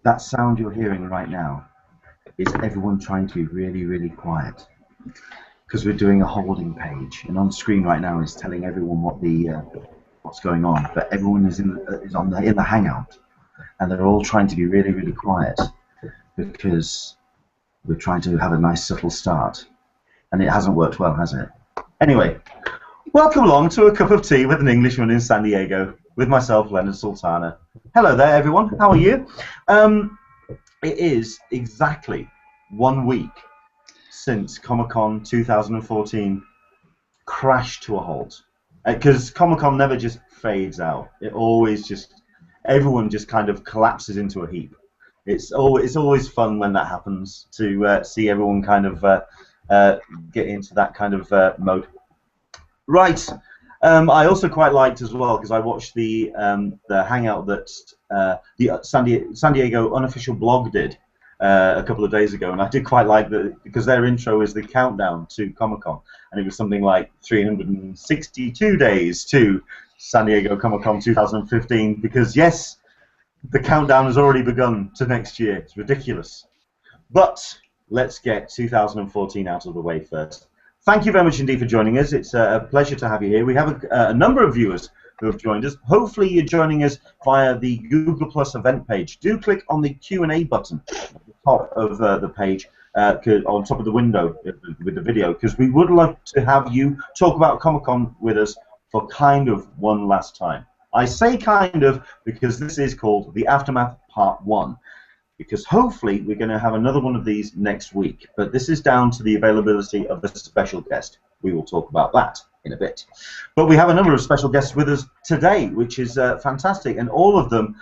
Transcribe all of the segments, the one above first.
That sound you're hearing right now is everyone trying to be really, really quiet because we're doing a holding page, and on screen right now is telling everyone what's going on. But everyone is in the Hangout, and they're all trying to be really, really quiet because we're trying to have a nice subtle start, and it hasn't worked well, has it? Anyway, welcome along to a cup of tea with an Englishman in San Diego with myself, Leonard Sultana. Hello there, everyone. How are you? It is exactly 1 week since Comic-Con 2014 crashed to a halt. Because Comic-Con never just fades out. It always just, everyone just kind of collapses into a heap. It's always fun when that happens to see everyone kind of get into that kind of mode. Right. I also quite liked as well because I watched the hangout that the San Diego unofficial blog did a couple of days ago, and I did quite like that because their intro is the countdown to Comic-Con, and it was something like 362 days to San Diego Comic-Con 2015. Because yes, the countdown has already begun to next year. It's ridiculous. But let's get 2014 out of the way first. Thank you very much indeed for joining us. It's a pleasure to have you here. We have a number of viewers who have joined us. Hopefully you're joining us via the Google Plus event page. Do click on the Q&A button at the top of the page, on top of the window with the video, because we would love to have you talk about Comic-Con with us for kind of one last time. I say kind of because this is called The Aftermath Part 1. Because hopefully we're going to have another one of these next week. But this is down to the availability of a special guest. We will talk about that in a bit. But we have a number of special guests with us today, which is fantastic. And all of them,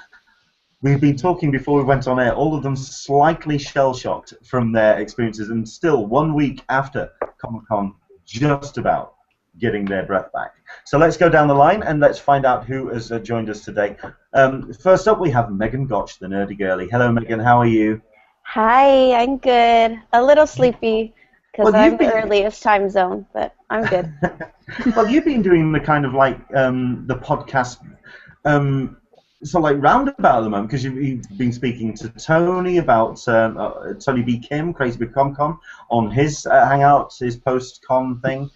we've been talking before we went on air, all of them slightly shell-shocked from their experiences, and still 1 week after Comic-Con, just about getting their breath back. So let's go down the line and let's find out who has joined us today. First up, we have Megan Gotch, the nerdy girly. Hello, Megan. How are you? Hi, I'm good. A little sleepy because I'm the earliest time zone, but I'm good. Well, you've been doing the kind of like the podcast, so like roundabout at the moment, because you've been speaking to Tony about Tony B. Kim, Crazy Big Comic-Con, on his Hangout, his post-con thing.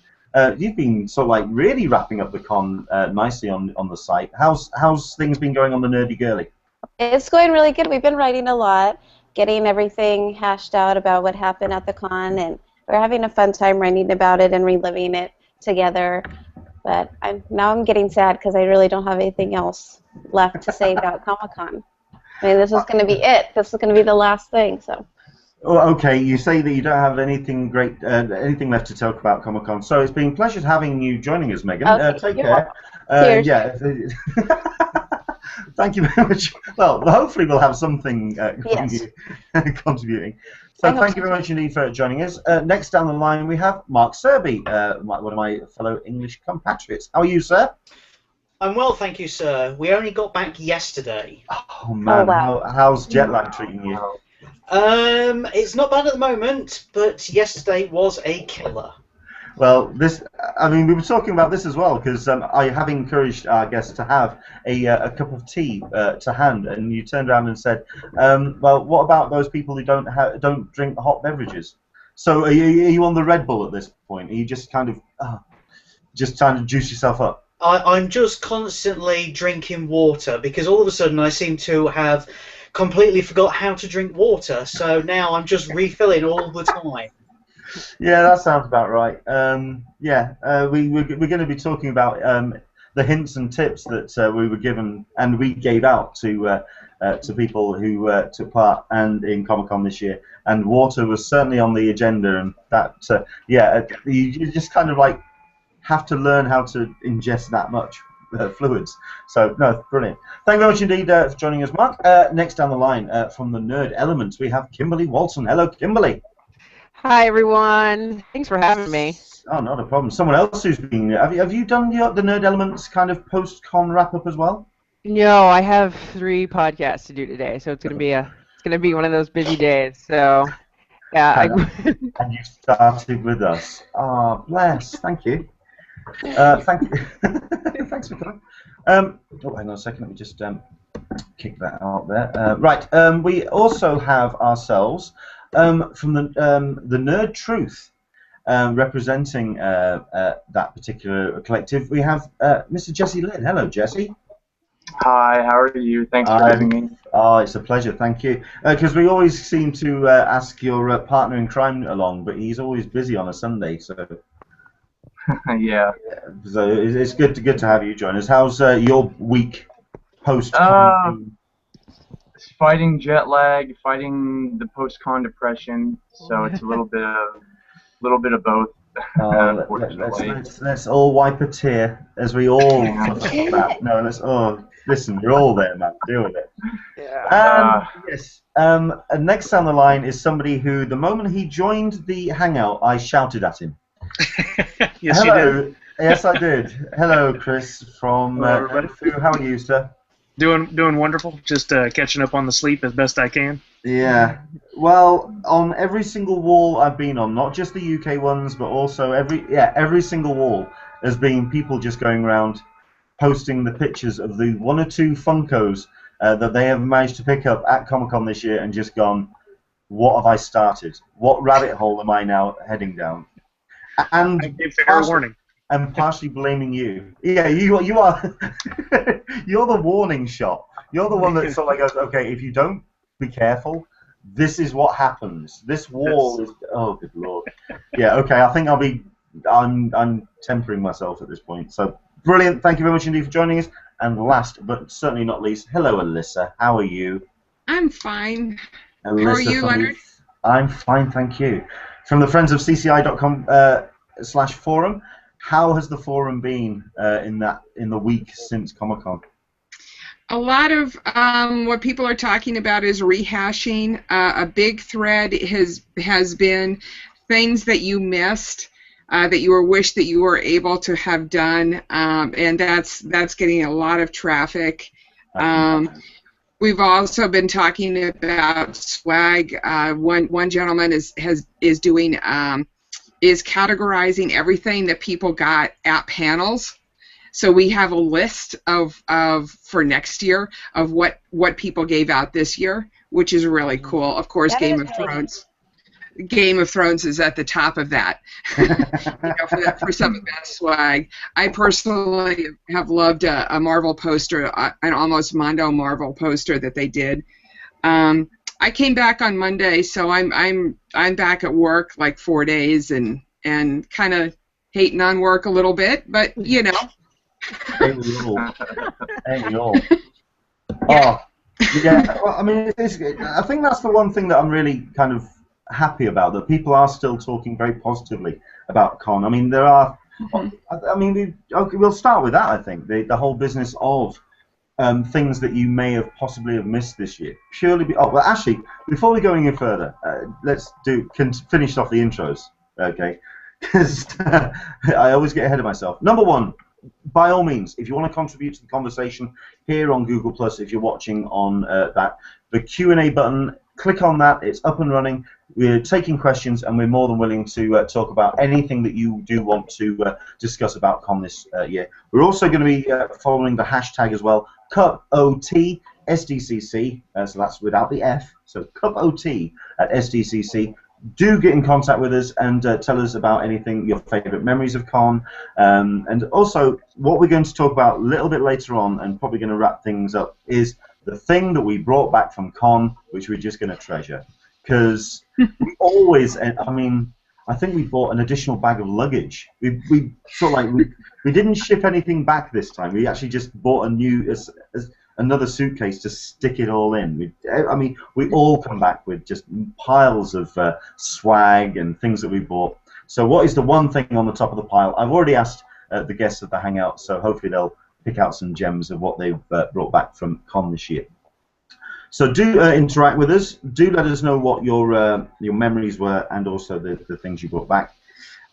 You've been sort of like really wrapping up the con nicely on the site. How's things been going on the Nerdy Girly? It's going really good. We've been writing a lot, getting everything hashed out about what happened at the con, and we're having a fun time writing about it and reliving it together. But now I'm getting sad because I really don't have anything else left to say about Comic-Con. I mean, this is going to be it. This is going to be the last thing. So. Oh, okay, you say that you don't have anything anything left to talk about Comic-Con. So it's been a pleasure having you joining us, Megan. Okay, take care. Cheers. Yeah. Thank you very much. Well, hopefully we'll have something contributing. So thank you very much indeed for joining us. Next down the line we have Mark Serby, one of my fellow English compatriots. How are you, sir? I'm well, thank you, sir. We only got back yesterday. Oh man, wow. How's jet lag treating you? It's not bad at the moment, but yesterday was a killer. Well, I mean, we were talking about this as well, because I have encouraged our guests to have a cup of tea to hand, and you turned around and said, well, what about those people who don't drink hot beverages? So are you on the Red Bull at this point? Are you just kind of trying to juice yourself up? I'm just constantly drinking water, because all of a sudden I seem to have completely forgot how to drink water, so now I'm just refilling all the time. Yeah, that sounds about right. We're going to be talking about the hints and tips that we were given and we gave out to people who took part in Comic-Con this year, and water was certainly on the agenda, and that you just kind of like have to learn how to ingest that much fluids. So no, brilliant. Thank you very much indeed for joining us, Mark. Next down the line from the Nerd Element, we have Kimberly Walton. Hello, Kimberly. Hi, everyone. Thanks for having me. Oh, not a problem. Someone else who's been... Have you done the Nerd Elements kind of post-con wrap-up as well? No, I have 3 podcasts to do today, so it's gonna be one of those busy days. So, yeah. And you started with us. Oh, bless. Thank you. Thank you. Thanks for coming. Oh, hang on a second. Let me just kick that out there. Right. We also have ourselves from the Nerd Truth. Representing that particular collective, we have Mr. Jesse Lynn. Hello, Jesse. Hi, how are you? Thanks for having me. Oh, it's a pleasure. Thank you. Because we always seem to ask your partner in crime along, but he's always busy on a Sunday. So Yeah. so it's good to have you join us. How's your week post? Fighting jet lag, fighting the post-con depression. So it's a little bit of both. Unfortunately. Let's all wipe a tear as we all suffer that. No, listen, we're all there, man. Deal with it. Yeah. Yes. Next on the line is somebody who, the moment he joined the Hangout, I shouted at him. Yes, Hello. you did. Yes, I did. Hello, Chris from. Hello, everybody. How are you, sir? Doing wonderful. Just catching up on the sleep as best I can. Yeah. Well, on every single wall I've been on, not just the UK ones, but also every single wall has been people just going around posting the pictures of the 1 or 2 Funkos that they have managed to pick up at Comic-Con this year and just gone, what have I started? What rabbit hole am I now heading down? And I gave fair warning. I'm partially blaming you. Yeah, you are. You're the warning shot. You're the one that sort of goes, okay, if you don't be careful, this is what happens. This wall is. Oh, good lord. Yeah. Okay. I think I'm tempering myself at this point. So brilliant. Thank you very much indeed for joining us. And last but certainly not least, hello, Alyssa. How are you? I'm fine. Alyssa, How are you, Leonard? I'm fine, thank you. From the friendsofcci.com/forum. How has the forum been in the week since Comic-Con? A lot of what people are talking about is rehashing. A big thread has been things that you missed, that you wished that you were able to have done, and that's getting a lot of traffic. We've also been talking about swag. One gentleman is doing. Is categorizing everything that people got at panels. So we have a list of for next year of what people gave out this year, which is really cool. Of course, Game of Thrones. Game of Thrones is at the top of that. For some of that swag. I personally have loved a Marvel poster, an almost Mondo Marvel poster that they did. I came back on Monday, so I'm back at work like 4 days and kind of hating on work a little bit, but you know. Hey, we all. Oh, yeah. Well, I mean, I think that's the one thing that I'm really kind of happy about, that people are still talking very positively about con. I mean, there are. I mean, we'll start with that. I think the whole business of. Things that you may have possibly have missed this year. Actually, before we go any further, let's finish off the intros, okay? Because I always get ahead of myself. Number one, by all means, if you want to contribute to the conversation here on Google+, if you're watching on the Q&A button, click on that. It's up and running. We're taking questions, and we're more than willing to talk about anything that you do want to discuss about con this year. We're also going to be following the hashtag as well, CupOT SDCC, so that's without the F, so CupOT at SDCC. Do get in contact with us and tell us about anything, your favourite memories of con, and also what we're going to talk about a little bit later on, and probably going to wrap things up, is the thing that we brought back from con, which we're just going to treasure. Because we always, I mean, I think we bought an additional bag of luggage. We sort of like, we didn't ship anything back this time. We actually just bought another suitcase to stick it all in. I mean, we all come back with just piles of swag and things that we bought. So what is the one thing on the top of the pile? I've already asked the guests at the Hangout, so hopefully they'll pick out some gems of what they've brought back from con this year. So do interact with us. Do let us know what your memories were, and also the things you brought back,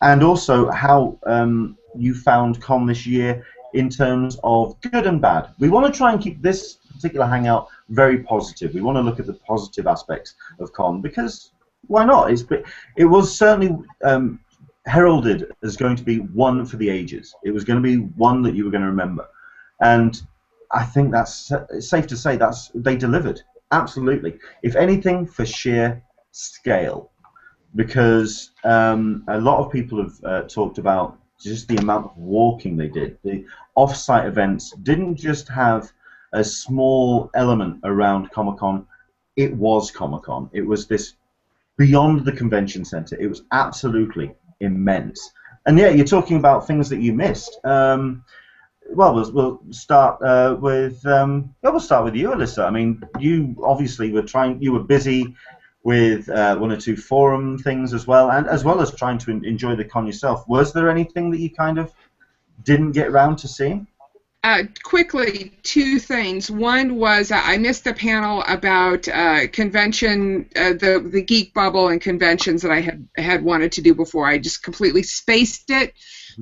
and also how you found con this year in terms of good and bad. We want to try and keep this particular Hangout very positive. We want to look at the positive aspects of con, because why not? It was certainly heralded as going to be one for the ages. It was going to be one that you were going to remember. And I think it's safe to say they delivered, absolutely. If anything, for sheer scale, because a lot of people have talked about just the amount of walking they did. The off-site events didn't just have a small element around Comic-Con. It was Comic-Con. It was this beyond the convention center. It was absolutely immense. And yeah, you're talking about things that you missed. Well, we'll start with we'll start with you, Alyssa. I mean, you obviously you were busy with one or two forum things as well, and as well as trying to enjoy the con yourself. Was there anything that you kind of didn't get around to seeing? Quickly, two things. One was I missed the panel about convention, the geek bubble and conventions that I had wanted to do before. I just completely spaced it,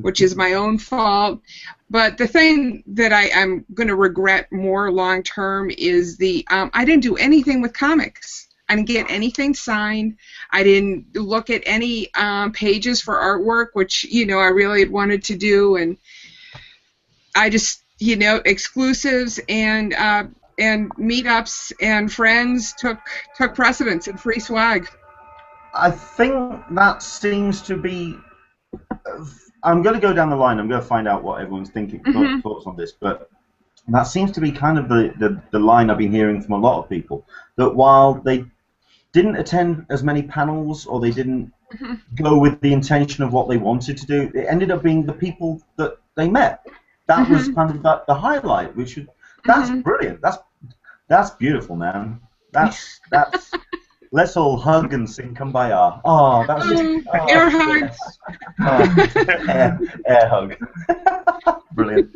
which is my own fault. But the thing that I'm going to regret more long term is I didn't do anything with comics. I didn't get anything signed. I didn't look at any pages for artwork, which I really had wanted to do, and I just exclusives and meetups and friends took precedence and free swag. I think that seems to be. I'm going to go down the line. I'm going to find out what everyone's thinking, thoughts on this, but that seems to be kind of the line I've been hearing from a lot of people, that while they didn't attend as many panels or they didn't go with the intention of what they wanted to do, it ended up being the people that they met. That was kind of the highlight, that's brilliant. That's beautiful, man. That's let's all hug and sing Kumbaya. Oh, that's air hug. Yes. Air hug. Brilliant.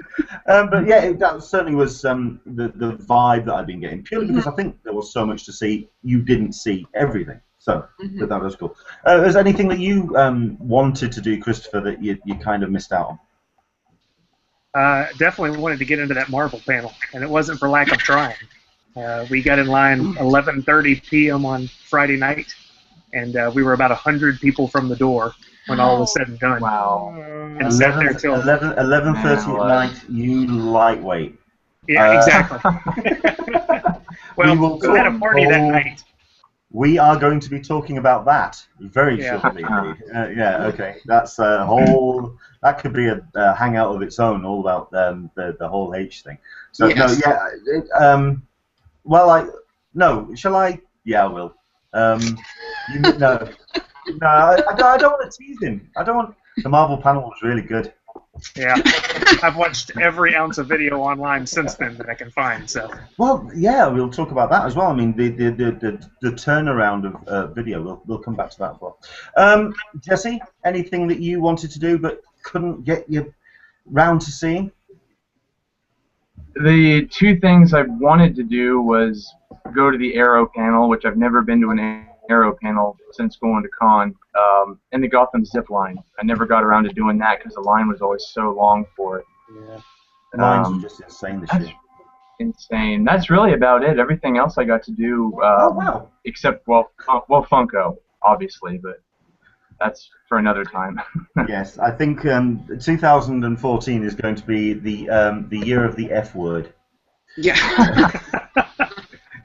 But yeah, that certainly was the vibe that I've been getting, purely because I think there was so much to see. You didn't see everything, so but that was cool. Is there anything that you wanted to do, Christopher, that you kind of missed out on? Definitely wanted to get into that Marvel panel, and it wasn't for lack of trying. We got in line 11:30 p.m. on Friday night, and we were about 100 people from the door when all was said and done. Wow. And sat there till 11:30 at night. You lightweight. Yeah, exactly. Well, we had a party that night. We are going to be talking about that very shortly. Yeah, okay. That's a whole. That could be a hangout of its own, all about the whole H thing. So Yes. no. Shall I? Yeah, I will. No, I don't want to tease him. I don't want. The Marvel panel was really good. Yeah, I've watched every ounce of video online since then that I can find. So. Well, yeah, we'll talk about that as well. I mean, the turnaround of video. We'll come back to that as well. Jesse, anything that you wanted to do but couldn't get you round to seeing? The two things I wanted to do was go to the Arrow panel, which I've never been to an Arrow panel since going to con, and the Gotham zip line. I never got around to doing that because the line was always so long for it. Yeah. Lines are just insane this year. Insane. That's really about it. Everything else I got to do, except Funko, obviously, but that's for another time. Yes, I think 2014 is going to be the year of the F word. Yeah.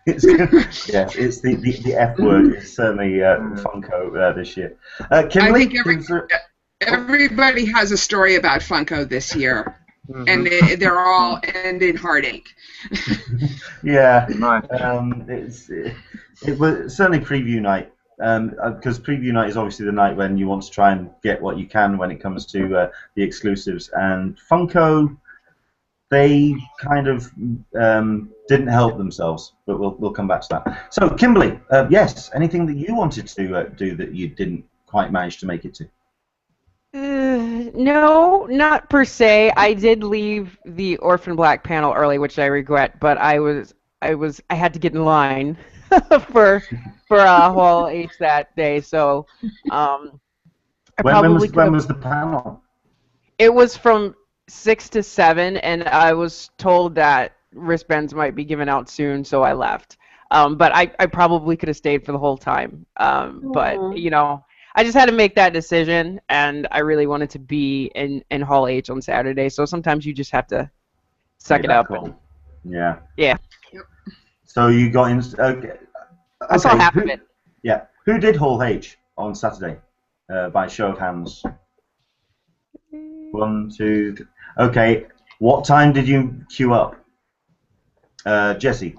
It's the F word is certainly Funko this year. Kimberly, I think everybody has a story about Funko this year, and they're all ended heartache. Yeah, it was certainly preview night, because preview night is obviously the night when you want to try and get what you can when it comes to the exclusives, and Funko, they kind of didn't help themselves, but we'll come back to that. So, Kimberly, yes, anything that you wanted to do that you didn't quite manage to make it to? No, not per se. I did leave the Orphan Black panel early, which I regret, but I had to get in line for Hall H that day, so When was the panel? It was from 6 to 7, and I was told that wristbands might be given out soon, so I left. But I probably could have stayed for the whole time. But I just had to make that decision, and I really wanted to be in Hall H on Saturday. So sometimes you just have to suck it up. Yeah. Yeah. So you got in. Okay. I saw half of it. Yeah. Who did Hall H on Saturday? By show of hands. 1, 2. Okay. What time did you queue up? Jesse.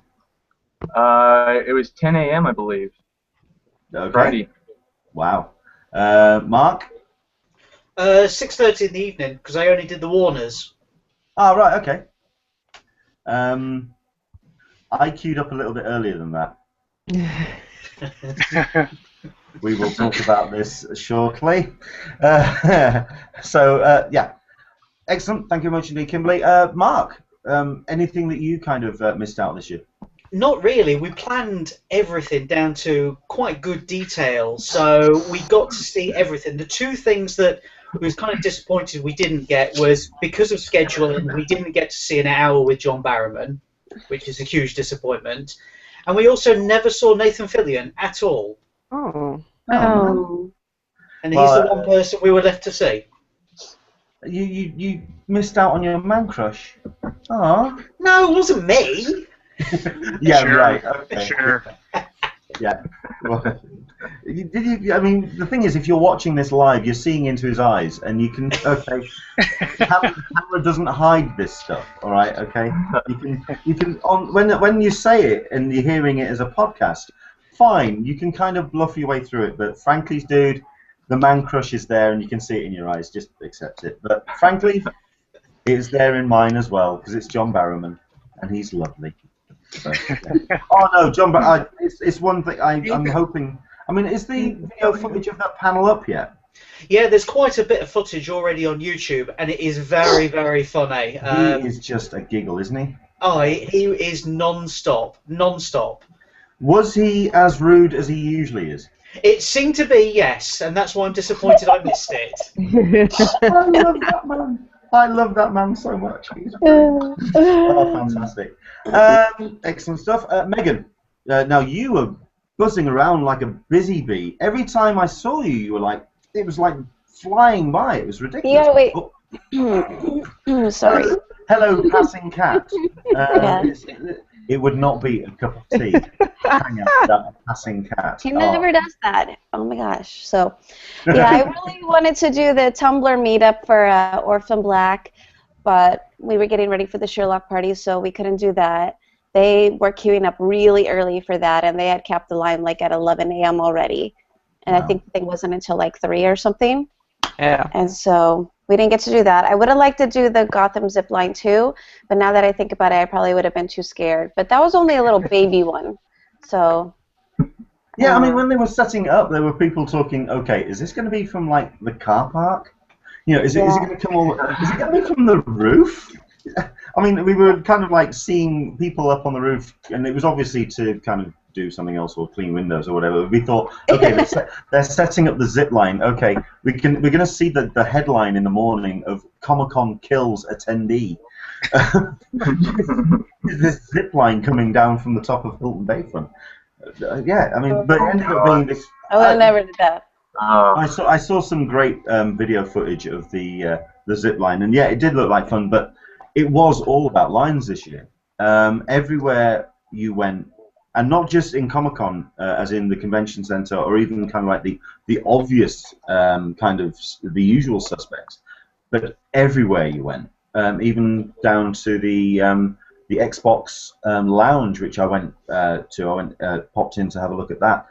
It was 10 a.m. I believe. Okay. Friday. Wow. Mark. 6:30 in the evening because I only did the Warners. Oh, right. Okay. I queued up a little bit earlier than that. We will talk about this shortly. Yeah. Excellent. Thank you very much indeed, Kimberly. Mark, anything that you kind of missed out this year? Not really. We planned everything down to quite good detail, so we got to see everything. The two things that we was kind of disappointed we didn't get was because of scheduling, we didn't get to see an hour with John Barrowman, which is a huge disappointment. And we also never saw Nathan Fillion at all. Oh. Oh. And he's the one person we were left to see. You missed out on your man crush. Aw. No, it wasn't me. Yeah, Sure. right. Okay. Sure. Yeah. Well, I mean, the thing is, if you're watching this live, you're seeing into his eyes, and you can. Okay. Camera doesn't hide this stuff. All right. Okay. You can when you say it and you're hearing it as a podcast, fine. You can kind of bluff your way through it. But frankly, dude, the man crush is there, and you can see it in your eyes. Just accept it. But frankly, it's there in mine as well because it's John Barrowman, and he's lovely. So, yeah. Oh no, John! But it's one thing I'm hoping. I mean, is the video footage of that panel up yet? Yeah, there's quite a bit of footage already on YouTube, and it is very, very funny. He is just a giggle, isn't he? Oh, he is non-stop. Was he as rude as he usually is? It seemed to be, yes, and that's why I'm disappointed I missed it. I love that man. I love that man so much. He's oh, fantastic. Excellent stuff. Megan, now you were buzzing around like a busy bee. Every time I saw you, you were like, it was like flying by. It was ridiculous. Yeah, wait. Oh. Sorry. Hello, passing cat. Yeah. It would not be a cup of tea. Hang out with that passing cat. He never does that. Oh my gosh. So, yeah, I really wanted to do the Tumblr meetup for Orphan Black, but we were getting ready for the Sherlock party, so we couldn't do that. They were queuing up really early for that, and they had capped the line like at 11 a.m. already. And I think the thing wasn't until like 3 or something. Yeah. And so we didn't get to do that. I would have liked to do the Gotham zip line too, but now that I think about it, I probably would have been too scared. But that was only a little baby one. So. Yeah, I mean, when they were setting it up, there were people talking, okay, is this going to be from, like, the car park? You know, is it going to come all... Is it going to be from the roof? I mean, we were kind of, like, seeing people up on the roof, and it was obviously to kind of do something else or clean windows or whatever. We thought, okay, they're setting up the zip line. Okay, we're going to see the headline in the morning of Comic-Con kills attendee. This zip line coming down from the top of Hilton Bayfront. Yeah, I mean, but it ended up being this. I would have never did that. I saw some great video footage of the zip line, and yeah, it did look like fun. But it was all about lines this year. Everywhere you went, and not just in Comic-Con, as in the convention center, or even kind of like the obvious kind of the usual suspects, but everywhere you went, even down to the Xbox lounge, which I went to. Popped in to have a look at that.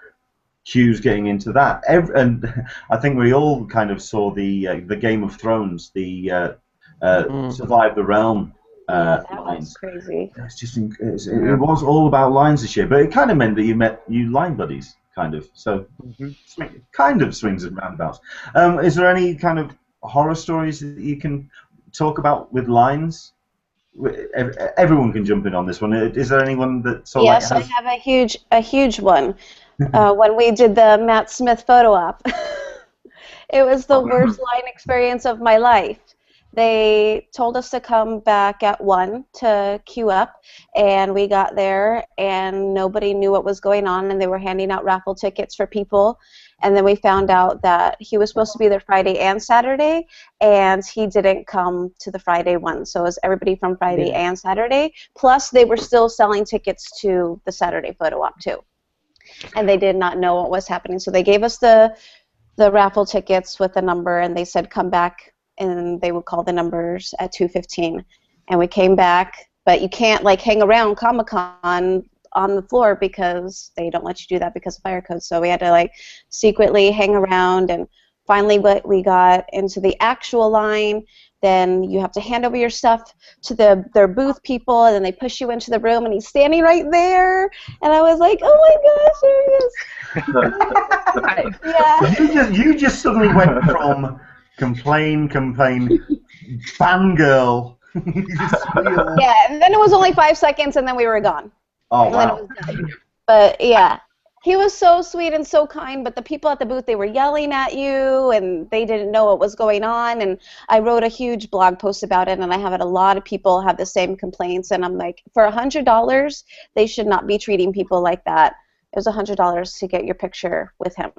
Queues getting into that, and I think we all kind of saw the Game of Thrones, the Survive the Realm That lines. was crazy. It's just it was all about lines this year, but it kind of meant that you met line buddies, kind of. So kind of swings and roundabouts. Is there any kind of horror stories that you can talk about with lines? Everyone can jump in on this one. Is there anyone that sort of Yes, I have a huge one. When we did the Matt Smith photo op, it was the worst line experience of my life they told us to come back at 1 to queue up, and we got there, and nobody knew what was going on, and they were handing out raffle tickets for people. And then we found out that he was supposed to be there Friday and Saturday, and he didn't come to the Friday one. So it was everybody from Friday and Saturday. Plus, they were still selling tickets to the Saturday photo op, too. And they did not know what was happening. So they gave us the raffle tickets with the number, and they said come back, and they would call the numbers at 2:15. And we came back, but you can't like hang around Comic-Con on the floor because they don't let you do that because of fire code. So we had to like secretly hang around, and finally we got into the actual line. Then you have to hand over your stuff to their booth people, and then they push you into the room, and he's standing right there. And I was like, oh my gosh, there he is. Yeah. You just suddenly went from complain, fangirl. Yeah, and then it was only 5 seconds, and then we were gone. Oh, and wow. then it was done. But yeah, he was so sweet and so kind, but the people at the booth, they were yelling at you, and they didn't know what was going on. And I wrote a huge blog post about it, and I have had a lot of people have the same complaints. And I'm like, for $100, they should not be treating people like that. It was $100 to get your picture with him.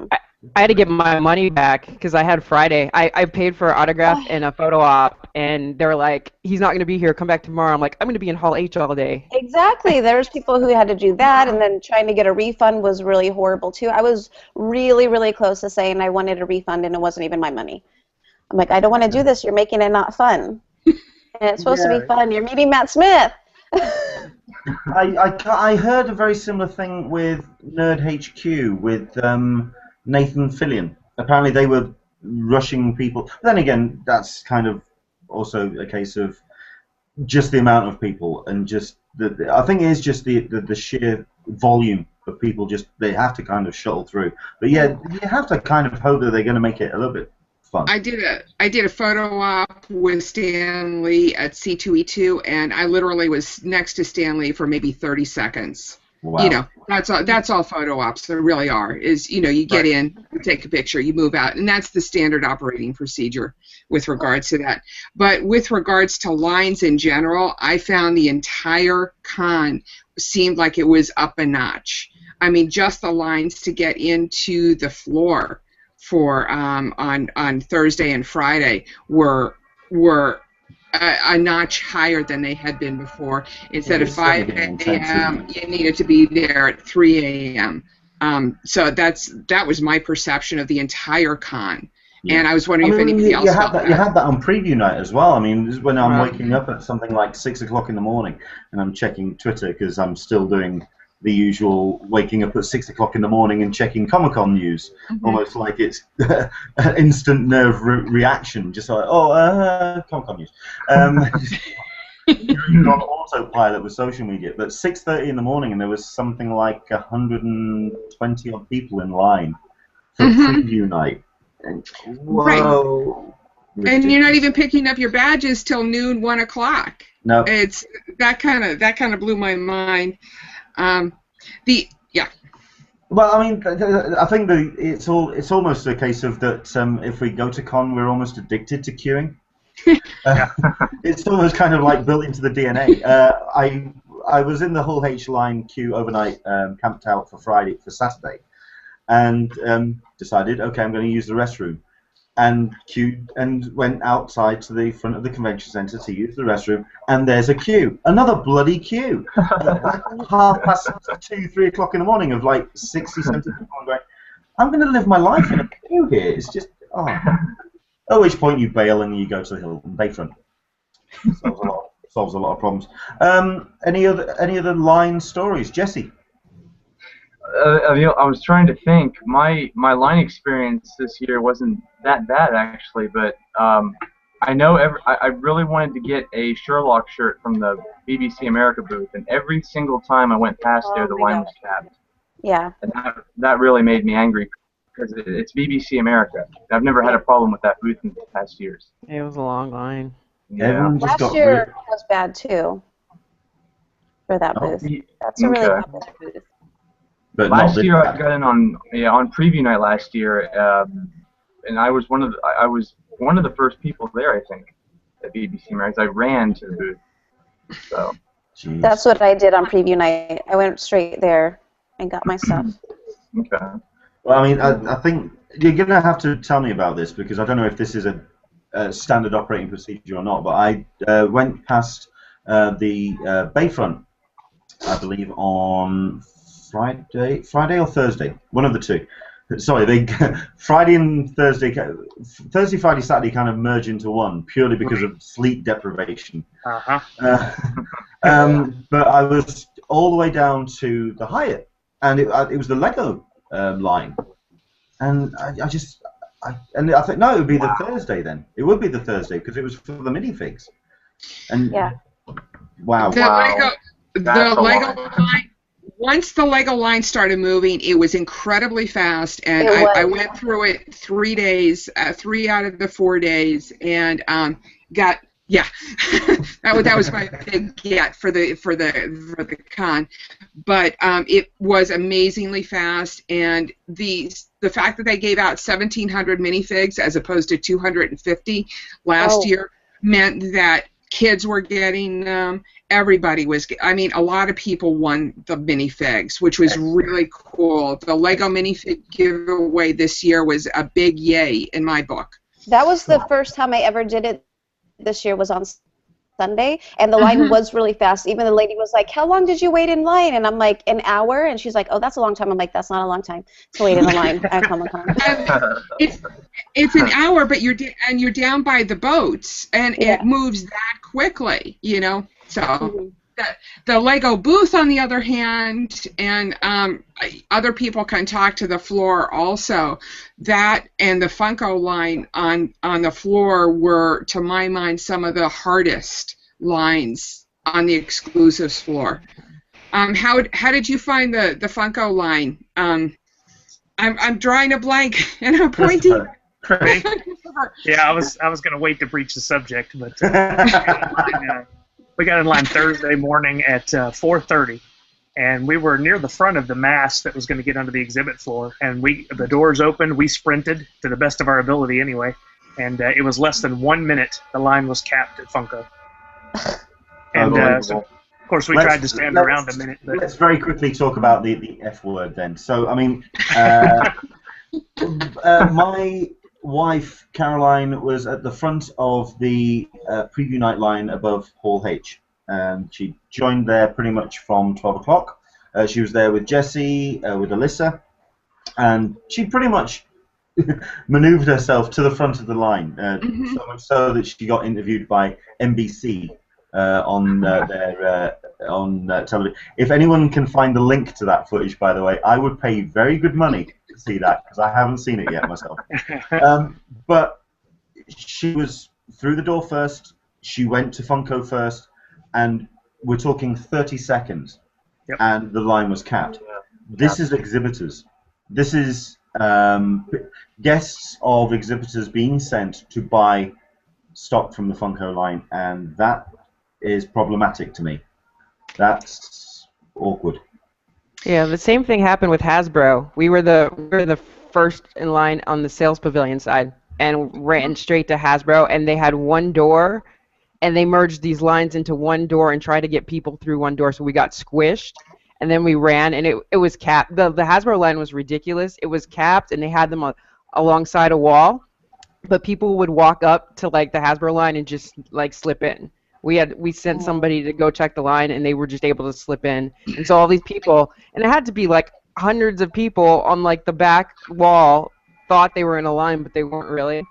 I had to get my money back because I had Friday. I paid for an autograph and a photo op, and they were like, he's not going to be here. Come back tomorrow. I'm like, I'm going to be in Hall H all day. Exactly. There's people who had to do that, and then trying to get a refund was really horrible, too. I was really, really close to saying I wanted a refund, and it wasn't even my money. I'm like, I don't want to do this. You're making it not fun. And it's supposed to be fun. You're meeting Matt Smith. I heard a very similar thing with Nerd HQ with Nathan Fillion. Apparently they were rushing people. But then again, that's kind of also a case of just the amount of people, and just I think it is just the sheer volume of people. Just they have to kind of shuttle through. But yeah, you have to kind of hope that they're going to make it a little bit fun. I did a photo op with Stan Lee at C2E2, and I literally was next to Stan Lee for maybe 30 seconds. Wow. You know, that's all photo ops. There really are. Is, you know, you get in, you take a picture, you move out, and that's the standard operating procedure with regards to that. But with regards to lines in general, I found the entire con seemed like it was up a notch. I mean, just the lines to get into the floor for on Thursday and Friday were a notch higher than they had been before. Instead of 5 a.m., you needed to be there at 3 a.m. So that was my perception of the entire con. Yeah. And I was wondering if anybody else felt that. You had that on preview night as well. I mean, this is when I'm waking up at something like 6 o'clock in the morning, and I'm checking Twitter because I'm still doing the usual waking up at 6 o'clock in the morning and checking Comic-Con news, almost like it's an instant nerve reaction, just like, Comic-Con news. You're on autopilot with social media. But 6:30 in the morning, and there was something like 120 odd people in line for preview night. And, whoa! Right. And you're not even picking up your badges till noon, 1 o'clock. No. It's that kind of blew my mind. Well, I mean, I think it's almost a case of that. If we go to con, we're almost addicted to queuing. It's almost kind of like built into the DNA. I was in the Hull H line queue overnight, camped out for Saturday, and decided, okay, I'm going to use the restroom, and queued and went outside to the front of the convention center to use the restroom, and there's a queue, another bloody queue, 2:30, 3 o'clock in the morning of like 60, 70 people. I'm going, I'm going to live my life in a queue here. It's just, At which point you bail and you go to the Hilton Bayfront. Solves a lot of problems. Any other line stories, Jesse? I was trying to think. My line experience this year wasn't that bad actually, but I know I really wanted to get a Sherlock shirt from the BBC America booth, and every single time I went past there, the line was capped. Yeah. And that really made me angry because it's BBC America. I've never had a problem with that booth in the past years. It was a long line. Yeah. Last year was bad too for that booth. That's a really bad booth. But last year I got in on preview night last year, and I was one of the first people there. I think at BBC Mags. I ran to the booth. So. Jeez. That's what I did on preview night. I went straight there and got my stuff. Okay. Well, I mean, I think you're going to have to tell me about this because I don't know if this is a standard operating procedure or not, but I went past the Bayfront, I believe, on Friday or Thursday, one of the two. Sorry, Friday and Thursday, Friday, Saturday kind of merge into one purely because of sleep deprivation. Uh-huh. But I was all the way down to the Hyatt, and it was the Lego line, and I think no, it would be the Thursday then. It would be the Thursday because it was for the minifigs. And yeah. Wow. The Lego line. Once the Lego line started moving, it was incredibly fast, and I went through it 3 days, 3 out of the 4 days, and got that was my big get for the con, but it was amazingly fast, and the fact that they gave out 1,700 minifigs as opposed to 250 last year meant that kids were getting them. Everybody was. I mean, a lot of people won the minifigs, which was really cool. The Lego minifig giveaway this year was a big yay in my book. That was the first time I ever did it. This year was on Sunday, and the line was really fast. Even the lady was like, "How long did you wait in line?" And I'm like, "An hour." And she's like, "Oh, that's a long time." I'm like, "That's not a long time to wait in a line at Comic-Con." It's an hour, but you're down by the boats, and it moves that quickly, you know. So the Lego booth, on the other hand, and other people can talk to the floor also. That and the Funko line on the floor were, to my mind, some of the hardest lines on the exclusives floor. How did you find the Funko line? I'm drawing a blank and I'm pointing. Yeah, I was going to wait to breach the subject, but we got in line Thursday morning at 4:30, and we were near the front of the mass that was going to get onto the exhibit floor, and the doors opened. We sprinted to the best of our ability anyway, and it was less than 1 minute. The line was capped at Funko. And so, of course, we tried to stand around a minute. But let's very quickly talk about the F word then. So, I mean, my wife, Caroline, was at the front of the preview night line above Hall H. She joined there pretty much from 12 o'clock. She was there with Jesse, with Alyssa, and she pretty much maneuvered herself to the front of the line, so much so that she got interviewed by NBC on television. If anyone can find the link to that footage, by the way, I would pay very good money to see that because I haven't seen it yet myself. But she was through the door first. She went to Funko first, and we're talking 30 seconds, and the line was capped. This is exhibitors. This is guests of exhibitors being sent to buy stock from the Funko line, and that is problematic to me. That's awkward. Yeah, the same thing happened with Hasbro. We were the first in line on the sales pavilion side and ran straight to Hasbro, and they had one door, and they merged these lines into one door and tried to get people through one door, so we got squished, and then we ran, and it was capped. The Hasbro line was ridiculous. It was capped, and they had them alongside a wall, but people would walk up to like the Hasbro line and just like slip in. We sent somebody to go check the line, and they were just able to slip in. And so all these people, and it had to be like hundreds of people on like the back wall, thought they were in a line, but they weren't really.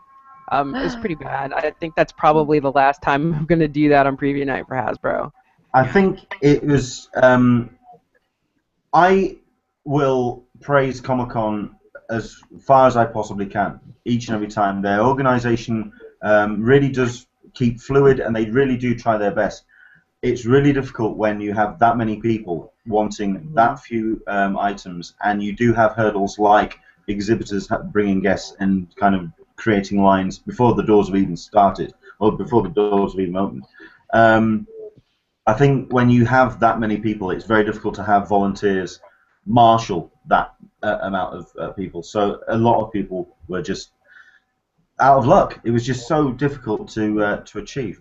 It was pretty bad. I think that's probably the last time I'm going to do that on preview night for Hasbro. I think it was. I will praise Comic-Con as far as I possibly can, each and every time. Their organization really does keep fluid, and they really do try their best. It's really difficult when you have that many people wanting that few items, and you do have hurdles like exhibitors bringing guests and kind of creating lines before the doors have even started, or before the doors have even opened. I think when you have that many people, it's very difficult to have volunteers marshal that amount of people. So a lot of people were just out of luck. It was just so difficult to achieve.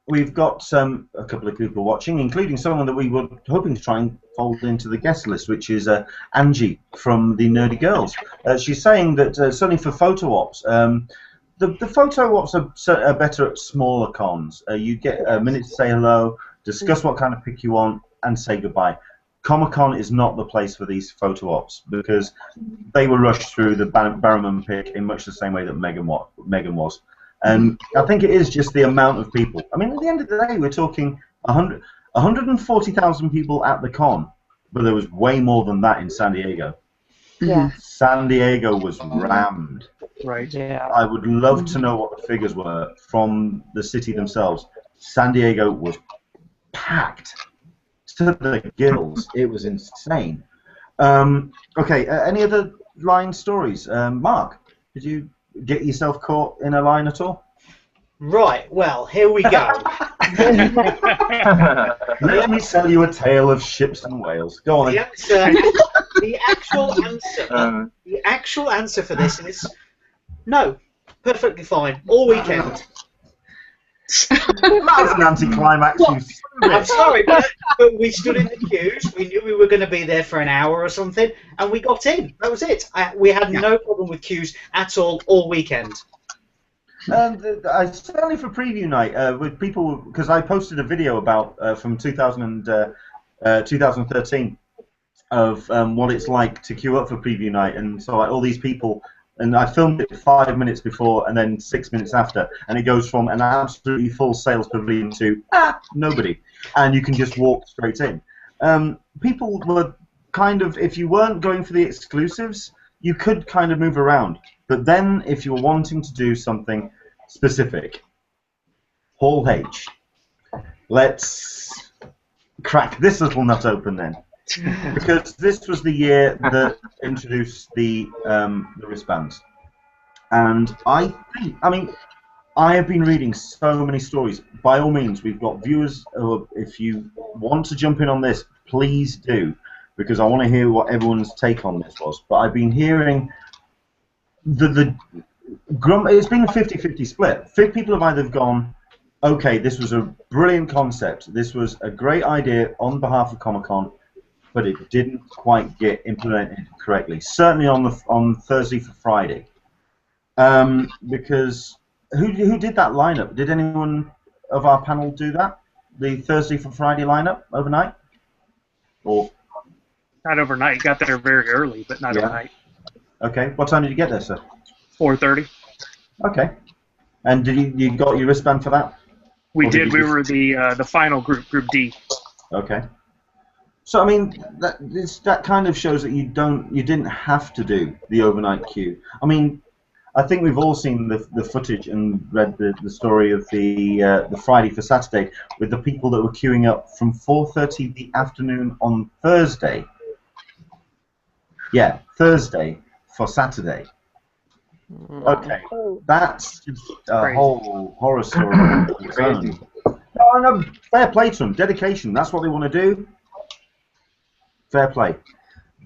We've got a couple of people watching, including someone that we were hoping to try and fold into the guest list, which is Angie from the Nerdy Girls. She's saying that certainly for photo ops, the photo ops are better at smaller cons. You get a minute to say hello, discuss what kind of pic you want, and say goodbye. Comic-Con is not the place for these photo ops because they were rushed through the Barrowman pic in much the same way that Megan was. And I think it is just the amount of people. I mean, at the end of the day, we're talking 140,000 people at the con, but there was way more than that in San Diego. Yeah. San Diego was rammed. Right. Yeah. I would love to know what the figures were from the city themselves. San Diego was packed to the gills. It was insane. Okay, any other line stories? Mark, did you get yourself caught in a line at all? Right, well, here we go. Let me tell you a tale of ships and whales. Go on. The actual answer for this is no, perfectly fine, all weekend. That was an anticlimax. I'm sorry, but we stood in the queues. We knew we were going to be there for an hour or something, and we got in. That was it. We had no problem with queues at all weekend. Certainly for preview night, with people, because I posted a video about from 2013 of what it's like to queue up for preview night, and so all these people. And I filmed it 5 minutes before and then 6 minutes after, and it goes from an absolutely full sales pavilion to nobody, and you can just walk straight in. People were kind of, if you weren't going for the exclusives, you could kind of move around. But then, if you were wanting to do something specific, Hall H, let's crack this little nut open then. Because this was the year that introduced the wristbands, and I have been reading so many stories. By all means, we've got viewers. If you want to jump in on this, please do, because I want to hear what everyone's take on this was. But I've been hearing it's been a 50-50 split. People have either gone, okay, this was a brilliant concept, this was a great idea on behalf of Comic-Con, but it didn't quite get implemented correctly. Certainly on Thursday for Friday, because who did that lineup? Did anyone of our panel do that? The Thursday for Friday lineup overnight, or not overnight? Got there very early, but not overnight. Okay, what time did you get there, sir? 4:30. Okay, and did you got your wristband for that? We did. We were the final group, Group D. Okay. So I mean, that kind of shows that you didn't have to do the overnight queue. I mean, I think we've all seen the footage and read the story of the Friday for Saturday with the people that were queuing up from 4:30 the afternoon on Thursday. Yeah, Thursday for Saturday. Okay, that's just a whole horror story. Crazy. Oh, no, fair play to them. Dedication. That's what they want to do. Fair play,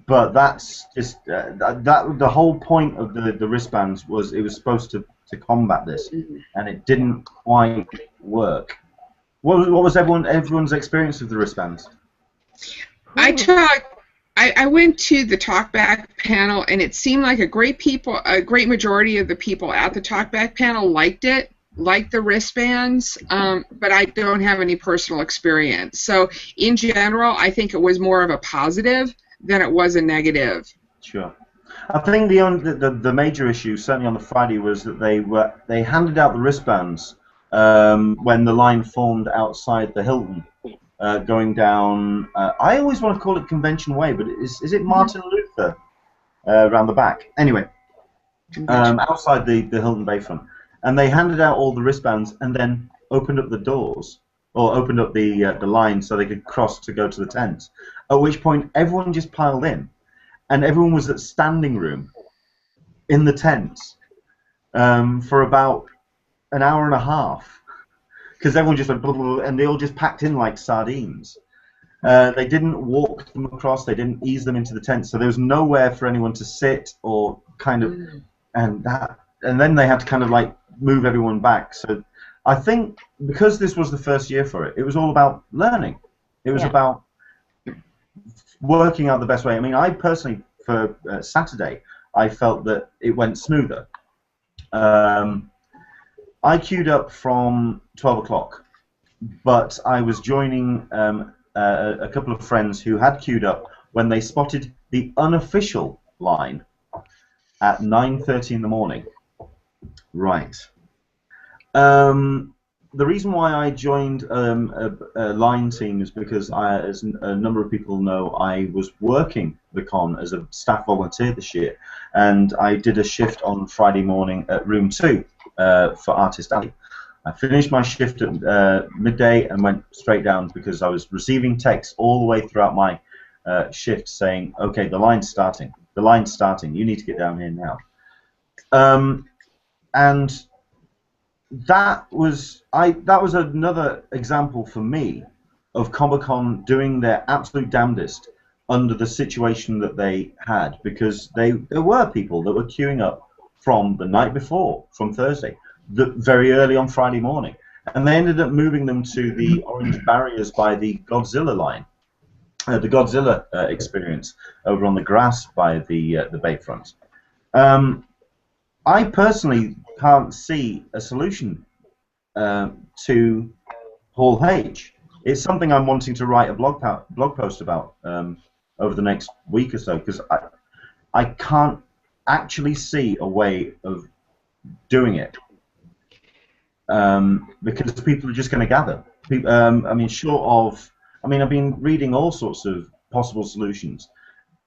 but that's just the whole point of the wristbands was it was supposed to combat this, and it didn't quite work. What was everyone's experience of the wristbands? I went to the talkback panel, and it seemed like a great majority of the people at the talkback panel liked the wristbands, but I don't have any personal experience. So in general, I think it was more of a positive than it was a negative. Sure. I think the major issue, certainly on the Friday, was that they handed out the wristbands when the line formed outside the Hilton, going down. I always want to call it Convention Way, but is it Martin Luther around the back? Anyway, outside the Hilton Bayfront. And they handed out all the wristbands and then opened up the doors, or opened up the line so they could cross to go to the tents, at which point everyone just piled in. And everyone was at standing room in the tents for about an hour and a half, because everyone just went blah, blah, blah, and they all just packed in like sardines. They didn't walk them across, they didn't ease them into the tents, so there was nowhere for anyone to sit or kind of, and and then they had to kind of like move everyone back. So I think because this was the first year for it, it was all about learning. It was about working out the best way. I mean, I personally, for Saturday, I felt that it went smoother. I queued up from 12 o'clock, but I was joining a couple of friends who had queued up when they spotted the unofficial line at 9:30 in the morning. Right. The reason why I joined a line team is because, as a number of people know, I was working the con as a staff volunteer this year, and I did a shift on Friday morning at Room 2 for Artist Alley. I finished my shift at midday and went straight down because I was receiving texts all the way throughout my shift saying, "Okay, the line's starting. The line's starting. You need to get down here now." And that was another example for me of Comic-Con doing their absolute damnedest under the situation that they had, because there were people that were queuing up from the night before, from Thursday, very early on Friday morning, and they ended up moving them to the orange barriers by the Godzilla line, the Godzilla experience over on the grass by the bayfront. I personally can't see a solution to Hall H. It's something I'm wanting to write a blog post about over the next week or so, because I can't actually see a way of doing it, because people are just going to gather. I mean, I've been reading all sorts of possible solutions.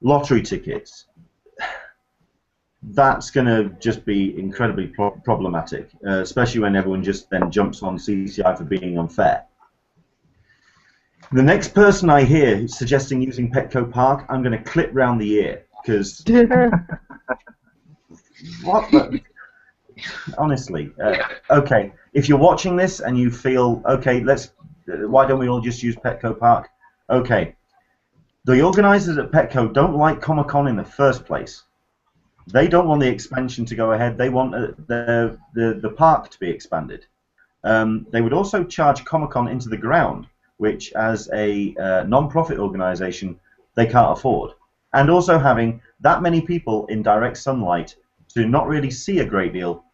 Lottery tickets. That's going to just be incredibly problematic, especially when everyone just then jumps on CCI for being unfair. The next person I hear suggesting using Petco Park, I'm going to clip round the ear, because what the... Honestly, okay, if you're watching this and you feel, okay, why don't we all just use Petco Park? Okay, the organisers at Petco don't like Comic-Con in the first place. They don't want the expansion to go ahead. They want the park to be expanded. They would also charge Comic-Con into the ground, which, as a non-profit organisation, they can't afford. And also having that many people in direct sunlight to not really see a great deal.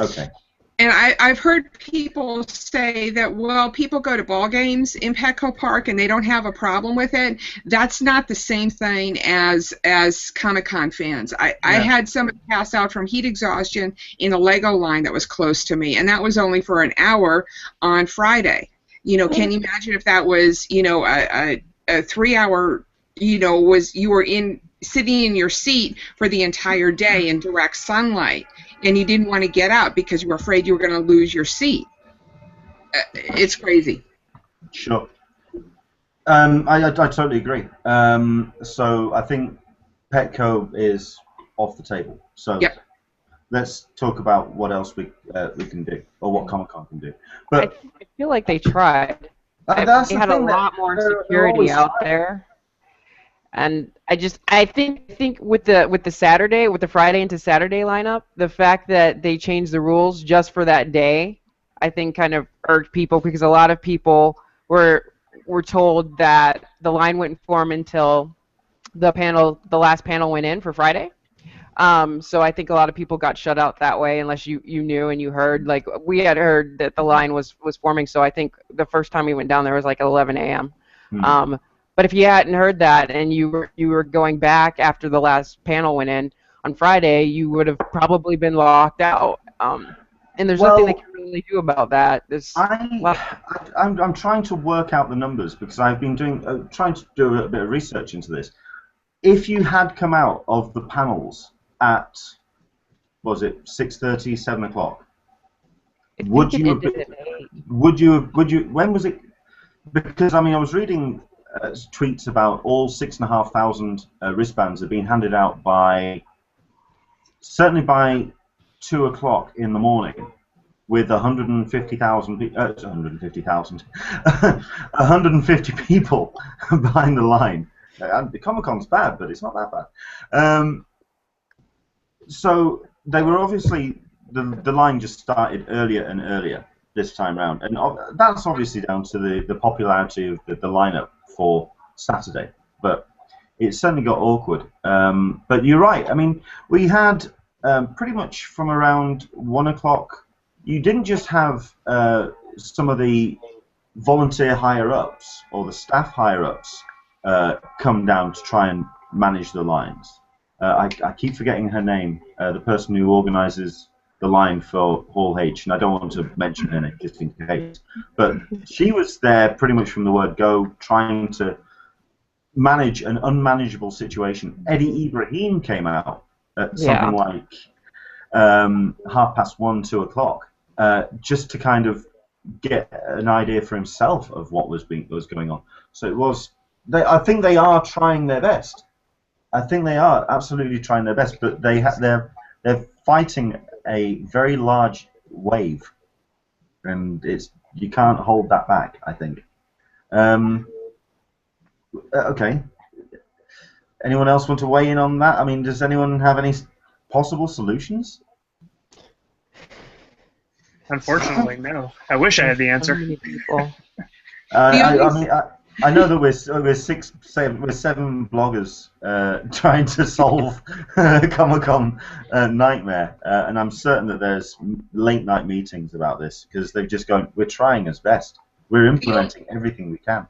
Okay. And I've heard people say that, well, people go to ball games in Petco Park and they don't have a problem with it. That's not the same thing as Comic-Con fans. I had somebody pass out from heat exhaustion in a Lego line that was close to me, and that was only for an hour on Friday. You know, can you imagine if that was, you know, a 3-hour, you know, you were sitting in your seat for the entire day in direct sunlight, and you didn't want to get up because you were afraid you were going to lose your seat. It's crazy. Sure. I totally agree. So I think Petco is off the table. So let's talk about what else we can do, or what Comic-Con can do. But I feel like they tried. They had a lot more security out there. And I think with the Friday into Saturday lineup, the fact that they changed the rules just for that day, I think kind of irked people, because a lot of people were told that the line wouldn't form until the last panel went in for Friday. So I think a lot of people got shut out that way, unless you knew and you heard. Like, we had heard that the line was forming, so I think the first time we went down there was like at 11 a.m. But if you hadn't heard that and you were going back after the last panel went in on Friday, you would have probably been locked out. And there's nothing they can really do about that. I'm trying to work out the numbers, because I've been trying to do a bit of research into this. If you had come out of the panels at, was it 6:30, 7 o'clock? Would you? When was it? Because I mean, I was reading tweets about all 6,500 wristbands have been handed out certainly by 2 o'clock in the morning, with 150 people behind the line. The Comic-Con's bad, but it's not that bad. So they were obviously the line just started earlier and earlier this time round, and that's obviously down to the popularity of the lineup for Saturday. But it certainly got awkward. But you're right. I mean, we had pretty much from around 1 o'clock. You didn't just have some of the volunteer higher-ups or the staff higher-ups come down to try and manage the lines. I keep forgetting her name, the person who organises the line for Hall H, and I don't want to mention her name just in case. But she was there pretty much from the word go, trying to manage an unmanageable situation. Eddie Ibrahim came out at something like 1:30, 2 o'clock, just to kind of get an idea for himself of what was going on. So it was. I think they are trying their best. I think they are absolutely trying their best, but they're fighting a very large wave, and you can't hold that back, I think. Okay. Anyone else want to weigh in on that? I mean, does anyone have any possible solutions? Unfortunately, no. I wish I had the answer. I know that we're 7 bloggers trying to solve Comic-Con nightmare, and I'm certain that there's late night meetings about this because they've just gone. We're trying as best. We're implementing everything we can.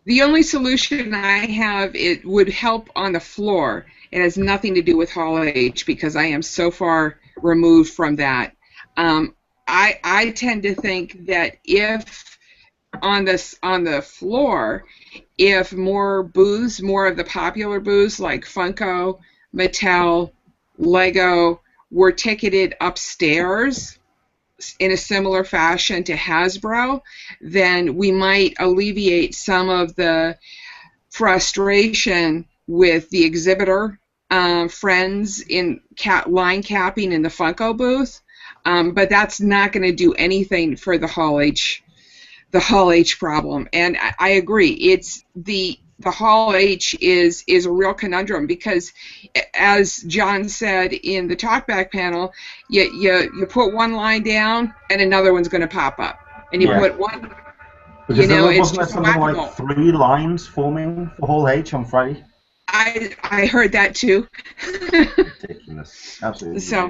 The only solution I have, it would help on the floor. It has nothing to do with Hall H because I am so far removed from that. I tend to think that if on the floor, if more booths, more of the popular booths like Funko, Mattel, Lego were ticketed upstairs in a similar fashion to Hasbro, then we might alleviate some of the frustration with the exhibitor friends in line capping in the Funko booth. But that's not going to do anything for the Hall H problem. And I agree. It's the Hall H is a real conundrum because, as John said in the talkback panel, you put one line down and another one's going to pop up, and you put one. Because it's wasn't there just something like 3 lines forming for Hall H on Friday? I heard that too. Ridiculous. Absolutely. So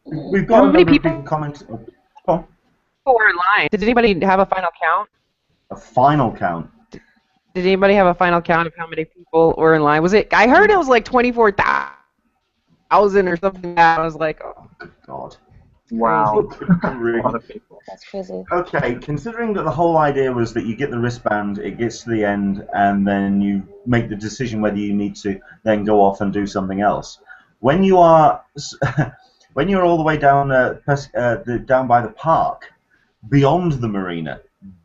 we've got a number of people commenting. Oh. Were in line. Did anybody have a final count? A final count. Did anybody have a final count of how many people were in line? Was it? I heard it was like 24,000 or something. Like that. I was like, oh, good God. Wow. A lot of people. That's crazy. Okay, considering that the whole idea was that you get the wristband, it gets to the end, and then you make the decision whether you need to then go off and do something else. When you are, when you're all the way down down by the park, beyond the marina,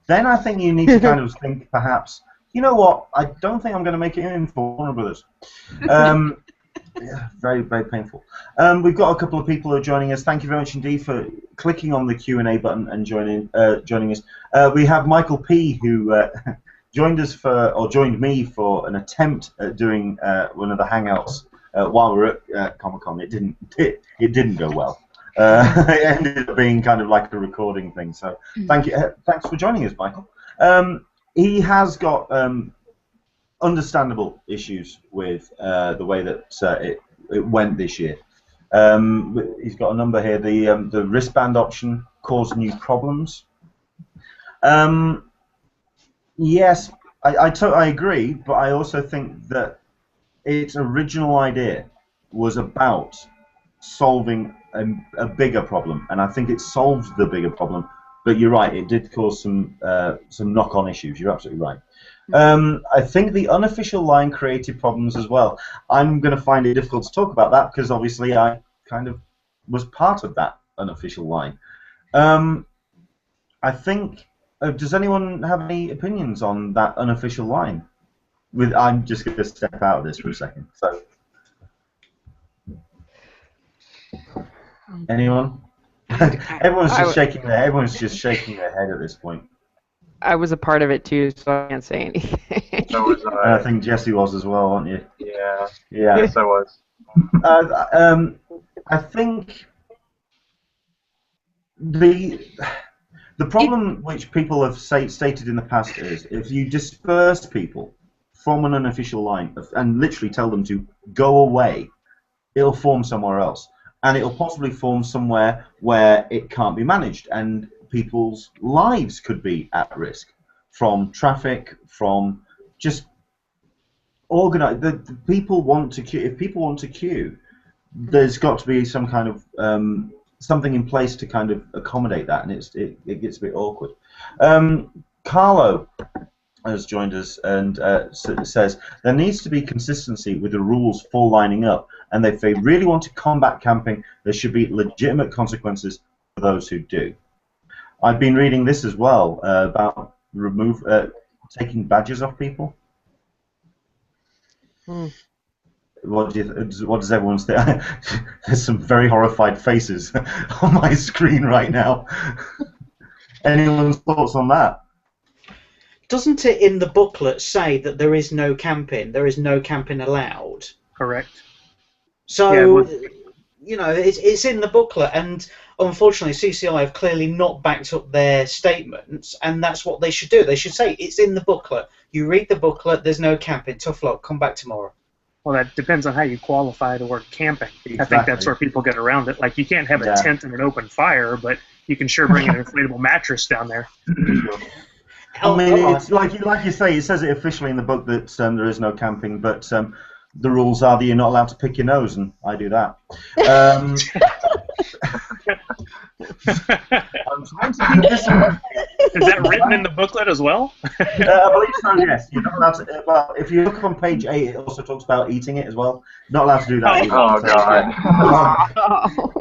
then I think you need to kind of think perhaps, you know what, I don't think I'm going to make it in for Warner Brothers. Yeah, very, very painful. We've got a couple of people who are joining us. Thank you very much indeed for clicking on the Q&A button and joining us. We have Michael P. who joined me for an attempt at doing one of the Hangouts while we were at Comic-Con. It didn't go well. It ended up being kind of like a recording thing. So thank you. Thanks for joining us, Michael. He has got understandable issues with the way that it went this year. He's got a number here. The wristband option caused new problems. Yes, I agree, but I also think that its original idea was about solving a bigger problem, and I think it solved the bigger problem. But you're right, it did cause some knock-on issues. You're absolutely right. I think the unofficial line created problems as well. I'm going to find it difficult to talk about that because obviously I kind of was part of that unofficial line. I think. Does anyone have any opinions on that unofficial line? I'm just going to step out of this for a second. So, anyone? Everyone's just shaking their head at this point. I was a part of it too, so I can't say anything. So was I. I think Jesse was as well, weren't you? Yeah. Yeah. Yes, I was. I think The problem which people have stated in the past is if you disperse people from an unofficial line and literally tell them to go away, it'll form somewhere else. And it'll possibly form somewhere where it can't be managed, and people's lives could be at risk from traffic, from just organize. The people want to queue. If people want to queue, there's got to be some kind of something in place to kind of accommodate that, and it gets a bit awkward. Carlo has joined us and says there needs to be consistency with the rules for lining up, and if they really want to combat camping, there should be legitimate consequences for those who do. I've been reading this as well about taking badges off people. What does everyone say? There's some very horrified faces on my screen right now. Anyone's thoughts on that? Doesn't it in the booklet say that there is no camping? There is no camping allowed. Correct. So, Yeah, you know, it's in the booklet, and unfortunately CCI have clearly not backed up their statements, and that's what they should do. They should say, it's in the booklet. You read the booklet, there's no camping. Tough luck, come back tomorrow. Well, that depends on how you qualify the word camping. Exactly. I think that's where people get around it. Like, you can't have a tent and an open fire, but you can sure bring an inflatable mattress down there. I mean, it's like you say, it says it officially in the book that there is no camping, but the rules are that you're not allowed to pick your nose, and I do that. I'm trying to keep this in. Is that written in the booklet as well? I believe so, yes. You're not allowed to, well, if you look on page 8, it also talks about eating it as well. You're not allowed to do that either. Oh,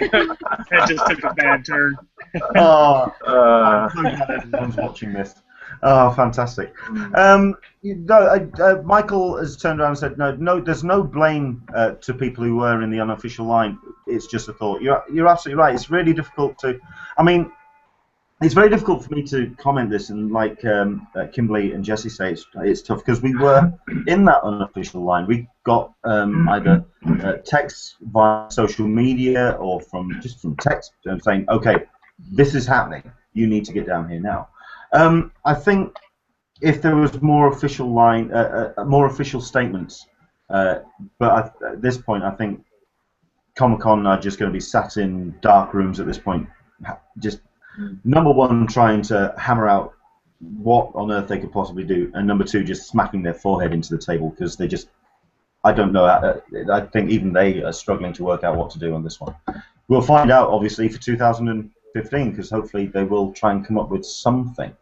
God. That just took a bad turn. I'm so glad everyone's watching this. Oh, fantastic. Michael has turned around and said, no, there's no blame to people who were in the unofficial line. It's just a thought. You're absolutely right. It's really difficult to, I mean, it's very difficult for me to comment this, and like Kimberly and Jesse say, it's tough because we were in that unofficial line. We got either texts via social media or from text saying, okay, this is happening. You need to get down here now. I think if there was more official more official statements, but at this point, I think Comic-Con are just going to be sat in dark rooms at this point, just number one, trying to hammer out what on earth they could possibly do, and number two, just smacking their forehead into the table because they just, I don't know, I think even they are struggling to work out what to do on this one. We'll find out, obviously, for 2015, because hopefully they will try and come up with something.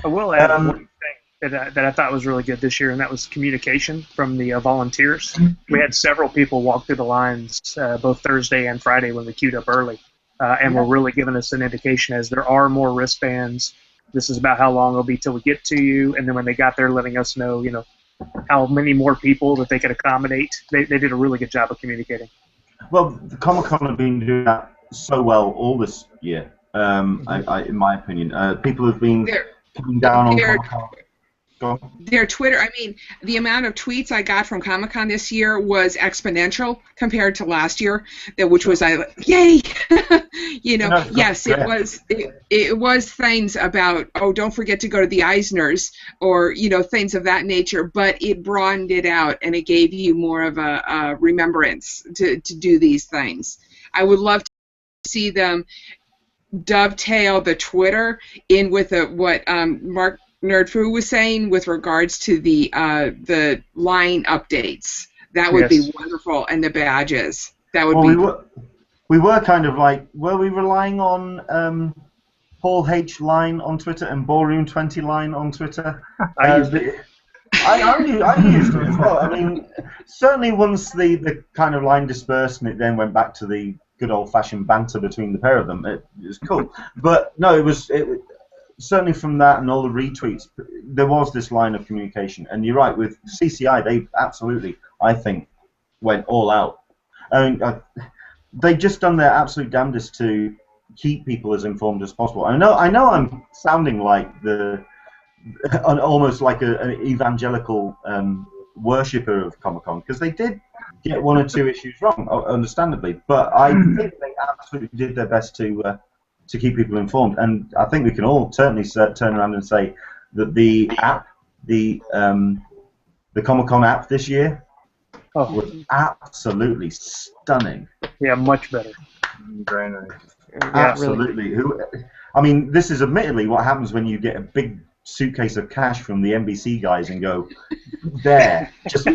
I will add one thing that I thought was really good this year, and that was communication from the volunteers. We had several people walk through the lines both Thursday and Friday when we queued up early, and were really giving us an indication as there are more wristbands. This is about how long it'll be till we get to you, and then when they got there, letting us know, you know, how many more people that they could accommodate. They did a really good job of communicating. Well, the Comic-Con have been doing that so well all this year. In my opinion, people have been coming down on Comic-Con. Their Twitter, I mean, the amount of tweets I got from Comic-Con this year was exponential compared to last year, which was, yay! You know, yes, it was things about, oh, don't forget to go to the Eisners, or, you know, things of that nature, but it broadened it out, and it gave you more of a remembrance to do these things. I would love to see them dovetail the Twitter in with what Mark Nerdfoo was saying with regards to the line updates. That would be wonderful, and the badges. That would be. We were kind of like, were we relying on Paul H line on Twitter and Ballroom 20 line on Twitter? I used it as well. I mean, certainly once the kind of line dispersed and it then went back to the good old-fashioned banter between the pair of them, it was cool. But no, it was certainly from that and all the retweets, there was this line of communication. And you're right, with CCI, they absolutely, I think, went all out. I mean, they've just done their absolute damnedest to keep people as informed as possible. I know I'm sounding like almost like an evangelical worshipper of Comic-Con, because they did get one or two issues wrong, understandably, but I think they absolutely did their best to to keep people informed. And I think we can all certainly turn around and say that the app, the Comic-Con app this year was absolutely stunning. Yeah, much better. Very nice. Absolutely. I mean, this is admittedly what happens when you get a big suitcase of cash from the NBC guys and go, there, just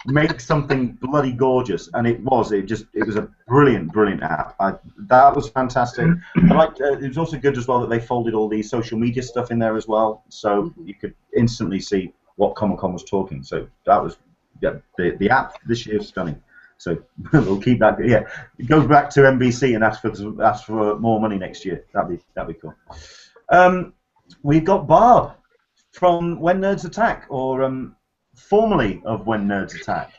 make something bloody gorgeous. And it was a brilliant app. That was fantastic. I liked, it was also good as well that they folded all the social media stuff in there as well, so you could instantly see what Comic-Con was talking. So that was, the app this year is stunning. So we'll keep that. Yeah, go back to NBC and ask for more money next year. That'd be cool. We've got Barb from When Nerds Attack, or formerly of When Nerds Attack,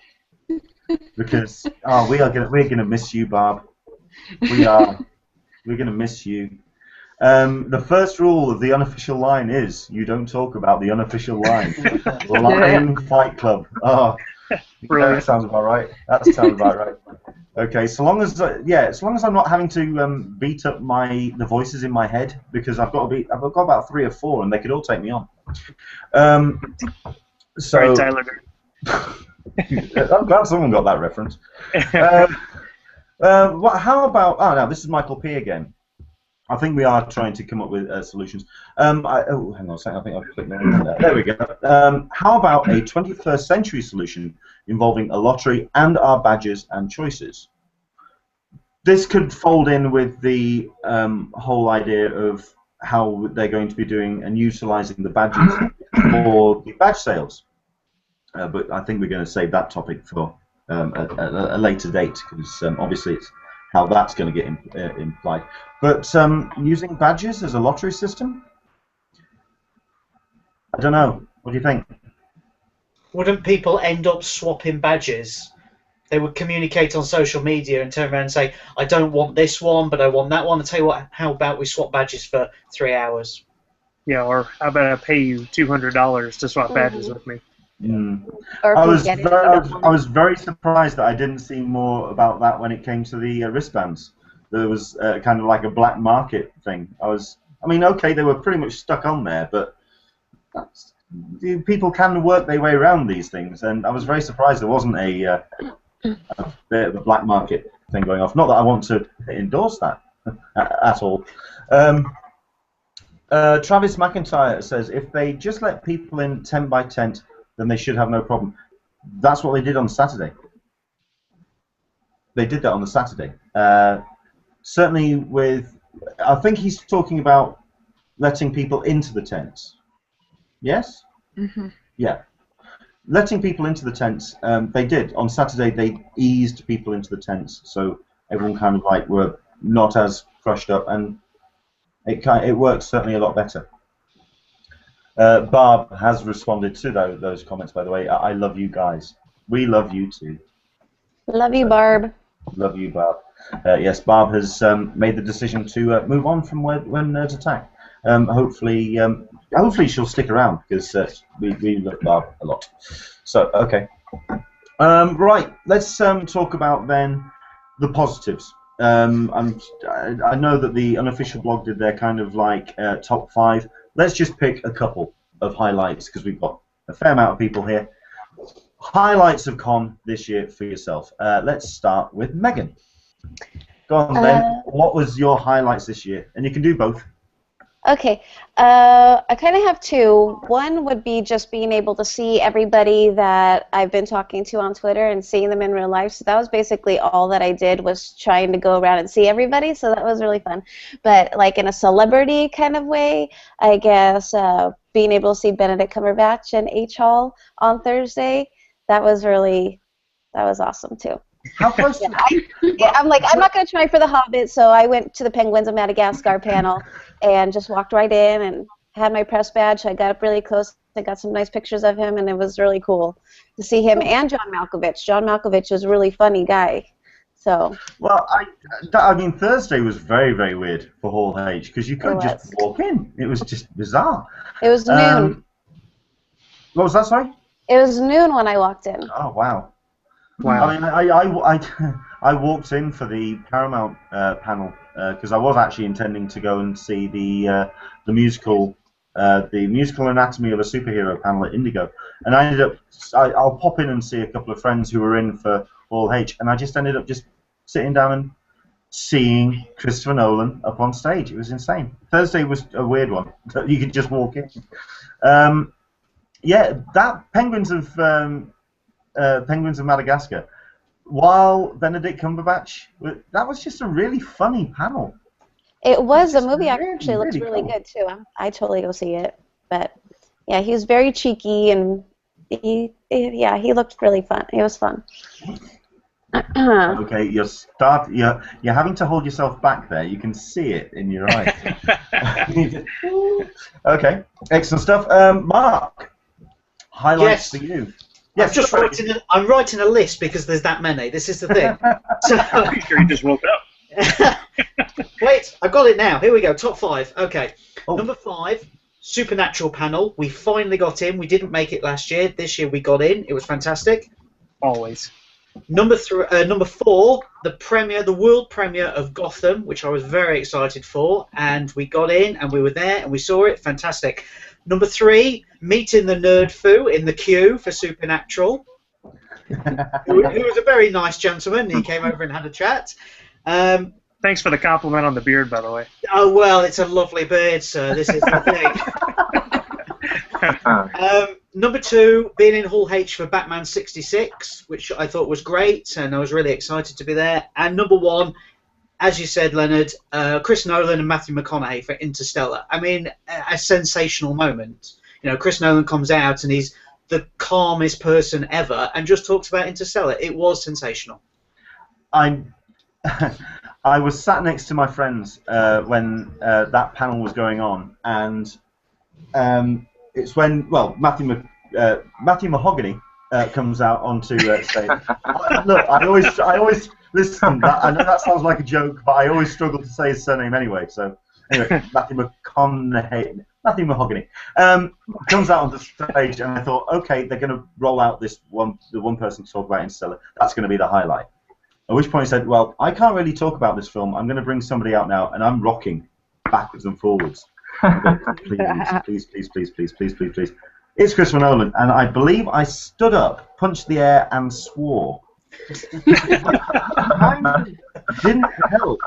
because we're gonna miss you, Barb. We're gonna miss you. The first rule of the unofficial line is you don't talk about the unofficial line. Line Fight Club. Oh. Yeah, that sounds about right. Okay, so long as I'm not having to beat up the voices in my head, because I've got about 3 or 4 and they could all take me on. Sorry, Tyler. I'm glad someone got that reference. How about? Oh, now this is Michael P again. I think we are trying to come up with solutions. Hang on a second. I think I've clicked there. There we go. How about a 21st century solution involving a lottery and our badges and choices? This could fold in with the whole idea of how they're going to be doing and utilizing the badges for the badge sales. But I think we're going to save that topic for a later date, because obviously it's how that's going to get implied. But using badges as a lottery system? I don't know. What do you think? Wouldn't people end up swapping badges? They would communicate on social media and turn around and say, I don't want this one, but I want that one. I'll tell you what, how about we swap badges for 3 hours? Yeah, or how about I pay you $200 to swap badges with me? I was very surprised that I didn't see more about that when it came to the wristbands. There was kind of like a black market thing. I mean, okay, they were pretty much stuck on there, but people can work their way around these things, and I was very surprised there wasn't a bit of a black market thing going off. Not that I want to endorse that at all. Travis McIntyre says, if they just let people in tent by tent, then they should have no problem. That's what they did on Saturday. They did that on the Saturday. Certainly with, I think he's talking about letting people into the tents. Yes? Mm-hmm. Yeah. Letting people into the tents, they did. On Saturday, they eased people into the tents, so everyone kind of like were not as crushed up, and it works certainly a lot better. Barb has responded to those comments, by the way. I love you guys. We love you too. Love you, Barb. Love you, Barb. Yes, Barb has made the decision to move on from When Nerds Attack. Hopefully she'll stick around, because we love Barb a lot. So, okay. Right, let's talk about then the positives. I know that the unofficial blog did their kind of like top 5. Let's just pick a couple of highlights, because we've got a fair amount of people here. Highlights of con this year for yourself. Let's start with Megan. Go on, then. What was your highlights this year? And you can do both. Okay. I kind of have 2. One would be just being able to see everybody that I've been talking to on Twitter and seeing them in real life. So that was basically all that I did, was trying to go around and see everybody. So that was really fun. But like in a celebrity kind of way, I guess being able to see Benedict Cumberbatch and H. Hall on Thursday, that was awesome too. How close? I'm like, I'm not going to try for the Hobbit, so I went to the Penguins of Madagascar panel and just walked right in and had my press badge. I got up really close. I got some nice pictures of him, and it was really cool to see him and John Malkovich. John Malkovich was a really funny guy. So. Well, I mean, Thursday was very, very weird for Hall H, because you could just walk in. It was just bizarre. It was noon. What was that, sorry? It was noon when I walked in. Oh, wow. Wow. I mean, I I walked in for the Paramount panel because I was actually intending to go and see the musical Anatomy of a Superhero panel at Indigo, and I ended up I'll pop in and see a couple of friends who were in for Hall H, and I just ended up just sitting down and seeing Christopher Nolan up on stage. It was insane. Thursday was a weird one. You could just walk in. Yeah, that Penguins of Madagascar. While Benedict Cumberbatch, that was just a really funny panel. It was. The movie really, actually looks really really cool. good too. I totally go see it. But yeah, he was very cheeky and he looked really fun. It was fun. Okay, you're having to hold yourself back there. You can see it in your eyes. Okay, excellent stuff. Mark, highlights for you. Yes, I'm writing a list because there's that many. This is the thing. So, I'm pretty sure you just woke up. wait, I've got it now. Here we go. Top 5. Okay. Oh. Number 5, Supernatural panel. We finally got in. We didn't make it last year. This year we got in. It was fantastic. Always. Number 4, the world premiere of Gotham, which I was very excited for, and we got in and we were there and we saw it. Fantastic. Number 3, meeting the nerd foo in the queue for Supernatural, who was a very nice gentleman. He came over and had a chat. Thanks for the compliment on the beard, by the way. Oh, well, it's a lovely beard, sir. This is the thing. Number 2, being in Hall H for Batman 66, which I thought was great, and I was really excited to be there. And number 1, as you said, Leonard, Chris Nolan and Matthew McConaughey for Interstellar. I mean, a sensational moment. You know, Chris Nolan comes out and he's the calmest person ever and just talks about Interstellar. It was sensational. I was sat next to my friends when that panel was going on, and it's when, well, Matthew Mahogany comes out onto stage. Look, I always listen. I know that sounds like a joke, but I always struggle to say his surname anyway. So anyway, Matthew Mahogany comes out onto stage, and I thought, okay, they're going to roll out the one person to talk about Interstellar. That's going to be the highlight. At which point he said, well, I can't really talk about this film. I'm going to bring somebody out now, and I'm rocking backwards and forwards. Please. It's Christopher Nolan, and I believe I stood up, punched the air, and swore. Didn't help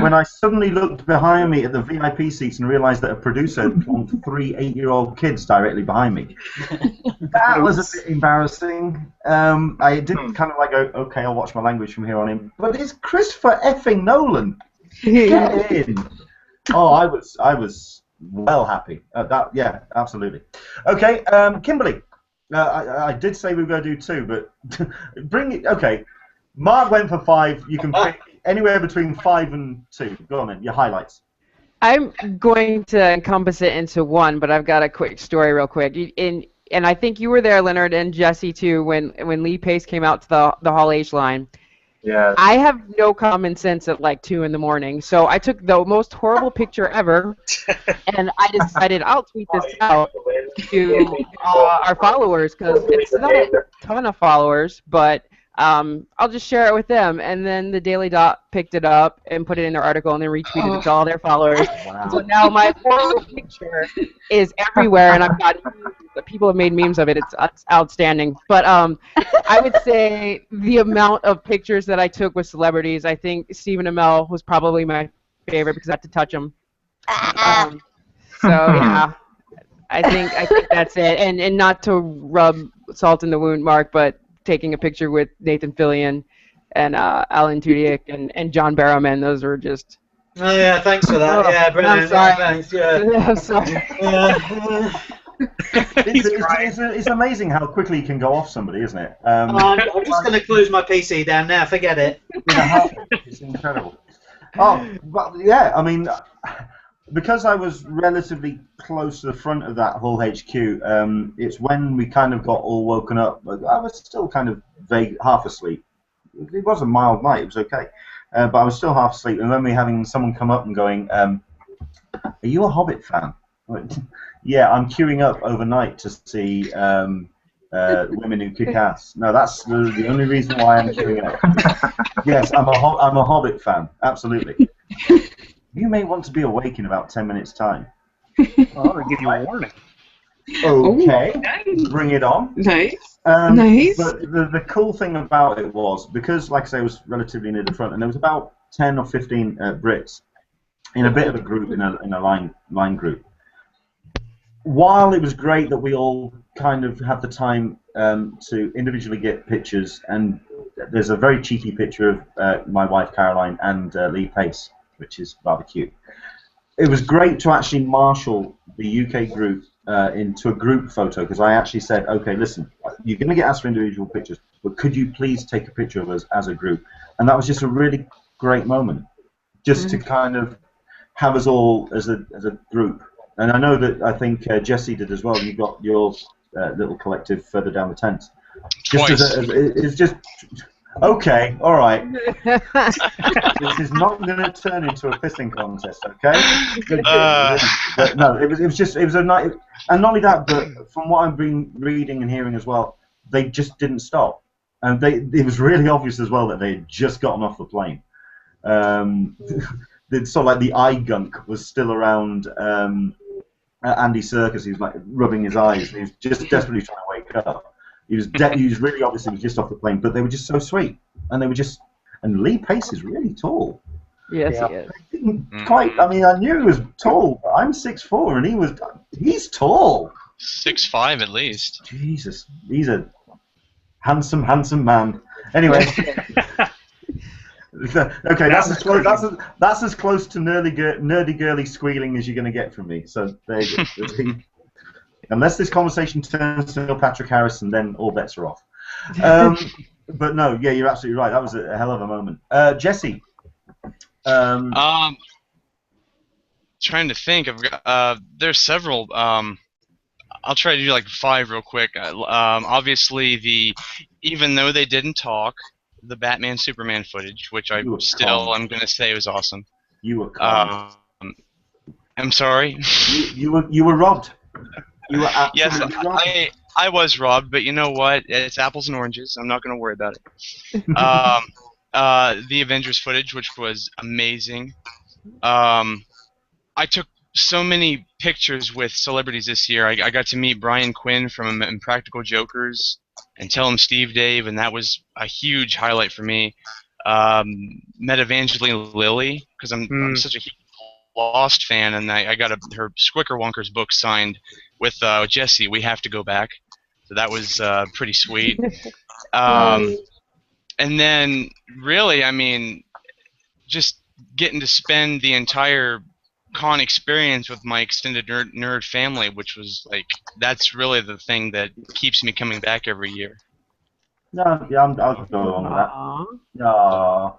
when I suddenly looked behind me at the VIP seats and realised that a producer had plonked 3 8-year-old kids directly behind me. That was a bit embarrassing. I didn't kind of like go, okay, I'll watch my language from here on in. But it's Christopher effing Nolan. Get in. Oh, I was well happy. Yeah, absolutely. Okay, Kimberly. I did say we were going to do 2, but bring it. Okay, Mark went for 5. You can pick anywhere between 5 and 2. Go on then. Your highlights. I'm going to encompass it into 1, but I've got a quick story real quick. And I think you were there, Leonard, and Jesse too, when Lee Pace came out to the Hall H line. Yeah. I have no common sense at like 2 in the morning, so I took the most horrible picture ever, and I decided I'll tweet this out to our followers, because it's not a ton of followers, but I'll just share it with them. And then the Daily Dot picked it up and put it in their article and then retweeted it to all their followers. Wow. So now my horrible picture is everywhere, and I've got people have made memes of it. It's outstanding. But I would say the amount of pictures that I took with celebrities, I think Stephen Amell was probably my favorite because I had to touch him. So yeah, I think that's it. And not to rub salt in the wound, Mark, but taking a picture with Nathan Fillion and Alan Tudyk and John Barrowman, those were just... Oh, yeah, thanks for that. Yeah, brilliant. I'm sorry. Thanks, yeah. I'm sorry. It's amazing how quickly you can go off somebody, isn't it? I'm just going to close my PC down now. Forget it. It's incredible. Oh, but yeah, I mean, because I was relatively close to the front of that whole HQ, it's when we kind of got all woken up. But I was still kind of vague, half asleep. It was a mild night. It was okay. But I was still half asleep. And then we having someone come up and going, are you a Hobbit fan? I went, yeah, I'm queuing up overnight to see women who kick ass. No, that's the only reason why I'm queuing up. Yes, I'm a Hobbit fan, absolutely. You may want to be awake in about 10 minutes' time. Well, I'll give you a warning. Okay, Oh, nice. bring it on. Nice. But the cool thing about it was, because, like I say, it was relatively near the front, and there was about 10 or 15 Brits in a bit of a group, in a line group. While it was great that we all kind of had the time to individually get pictures, and there's a very cheeky picture of my wife Caroline and Lee Pace, which is rather cute. It was great to actually marshal the UK group into a group photo, because I actually said, okay, listen, you're going to get asked for individual pictures, but could you please take a picture of us as a group? And that was just a really great moment, just to kind of have us all as a group. And I know that I think Jesse did as well. You got your little collective further down the tent. It's just okay. All right. This is not going to turn into a pissing contest, okay? But no, it was a night. And not only that, but from what I've been reading and hearing as well, they just didn't stop, and it was really obvious as well that they had just gotten off the plane. Sort of like the eye gunk was still around. Andy Serkis, he was like rubbing his eyes. He was just desperately trying to wake up. He was really obviously was just off the plane, but they were just so sweet, and they were just. And Lee Pace is really tall. Yes, he is. I didn't quite. I mean, I knew he was tall, but I'm 6'4", and he's tall. 6'5" at least. Jesus, he's a handsome man. Anyway. Okay, that's as close to nerdy girly squealing as you're going to get from me. So there you go. Unless this conversation turns to Neil Patrick Harrison, then all bets are off. But no, yeah, you're absolutely right. That was a hell of a moment. Jesse. Trying to think. There's several. I'll try to do like 5 real quick. Obviously, even though they didn't talk, the Batman Superman footage, which I'm going to say was awesome. You were conned. I'm sorry. You were robbed. You were absolutely robbed. Yes, I was robbed, but you know what? It's apples and oranges. I'm not going to worry about it. The Avengers footage, which was amazing. I took so many pictures with celebrities this year. I got to meet Brian Quinn from Impractical Jokers and Tell 'Em Steve Dave, and that was a huge highlight for me. Met Evangeline Lilly, because I'm such a huge Lost fan, and I got her Squicker Wonkers book signed with Jesse. We have to go back. So that was pretty sweet. And then, really, I mean, just getting to spend the entire con experience with my extended nerd family, which was like, that's really the thing that keeps me coming back every year. No, yeah, I'll go along with that. Aww. No,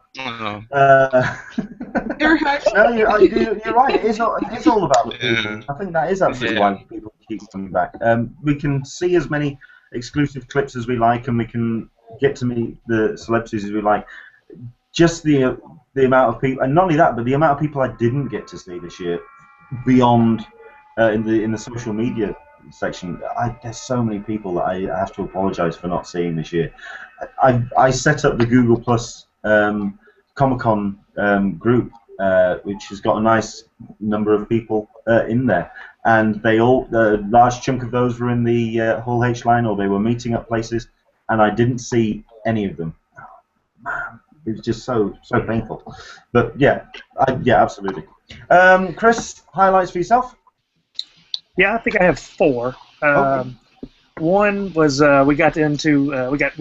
you're right. It's all about the people. I think that is absolutely why people keep coming back. We can see as many exclusive clips as we like, and we can get to meet the celebrities as we like. Just the amount of people, and not only that, but the amount of people I didn't get to see this year, beyond in the social media section. There's so many people that I have to apologise for not seeing this year. I set up the Google Plus Comic-Con group, which has got a nice number of people in there, and they all, a large chunk of those were in the Hall H line, or they were meeting up places, and I didn't see any of them. Oh, man, it was just so painful. But yeah, absolutely. Chris, highlights for yourself? Yeah, I think I have 4. Okay. One was we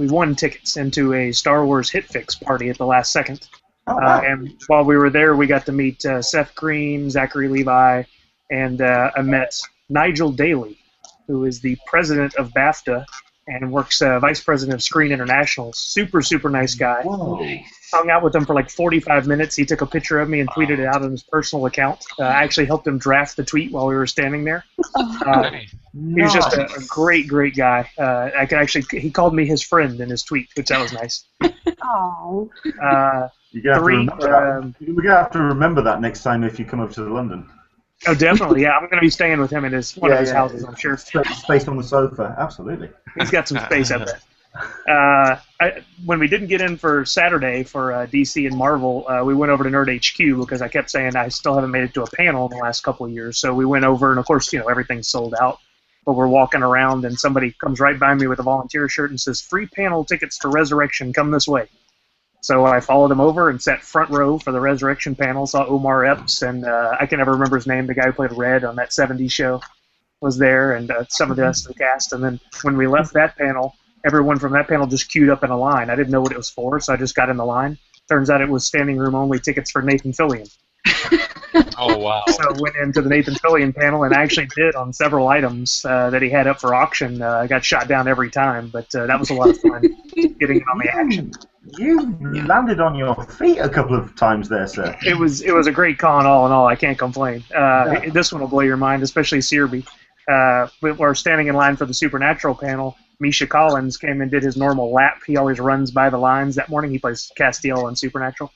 won tickets into a Star Wars HitFix party at the last second. Oh, wow. And while we were there, we got to meet Seth Green, Zachary Levi, and I met Nigel Daly, who is the president of BAFTA and works vice president of Screen International. Super nice guy. Whoa. Hung out with him for like 45 minutes. He took a picture of me and tweeted it out on his personal account. I actually helped him draft the tweet while we were standing there. He was just a great guy. He called me his friend in his tweet, which that was nice. Oh. You're gonna have to remember that next time if you come up to London. Oh, definitely. Yeah, I'm going to be staying with him in one of his houses, I'm sure. Space on the sofa, absolutely. He's got some space up there. When we didn't get in for Saturday for DC and Marvel, we went over to Nerd HQ because I kept saying I still haven't made it to a panel in the last couple of years. So we went over, and of course, everything's sold out. But we're walking around, and somebody comes right by me with a volunteer shirt and says, "Free panel tickets to Resurrection, come this way." So I followed him over and sat front row for the Resurrection panel, saw Omar Epps, and I can never remember his name, the guy who played Red on that 70s show was there, and some of the rest of the cast. And then when we left that panel, everyone from that panel just queued up in a line. I didn't know what it was for, so I just got in the line. Turns out it was standing room only tickets for Nathan Fillion. Oh, wow. So I went into the Nathan Fillion panel and actually bid on several items that he had up for auction. I got shot down every time, but that was a lot of fun getting in on the action. You landed on your feet a couple of times there, sir. It was a great con all in all. I can't complain. This one will blow your mind, especially Searby. We're standing in line for the Supernatural panel. Misha Collins came and did his normal lap. He always runs by the lines that morning. He plays Castiel on Supernatural.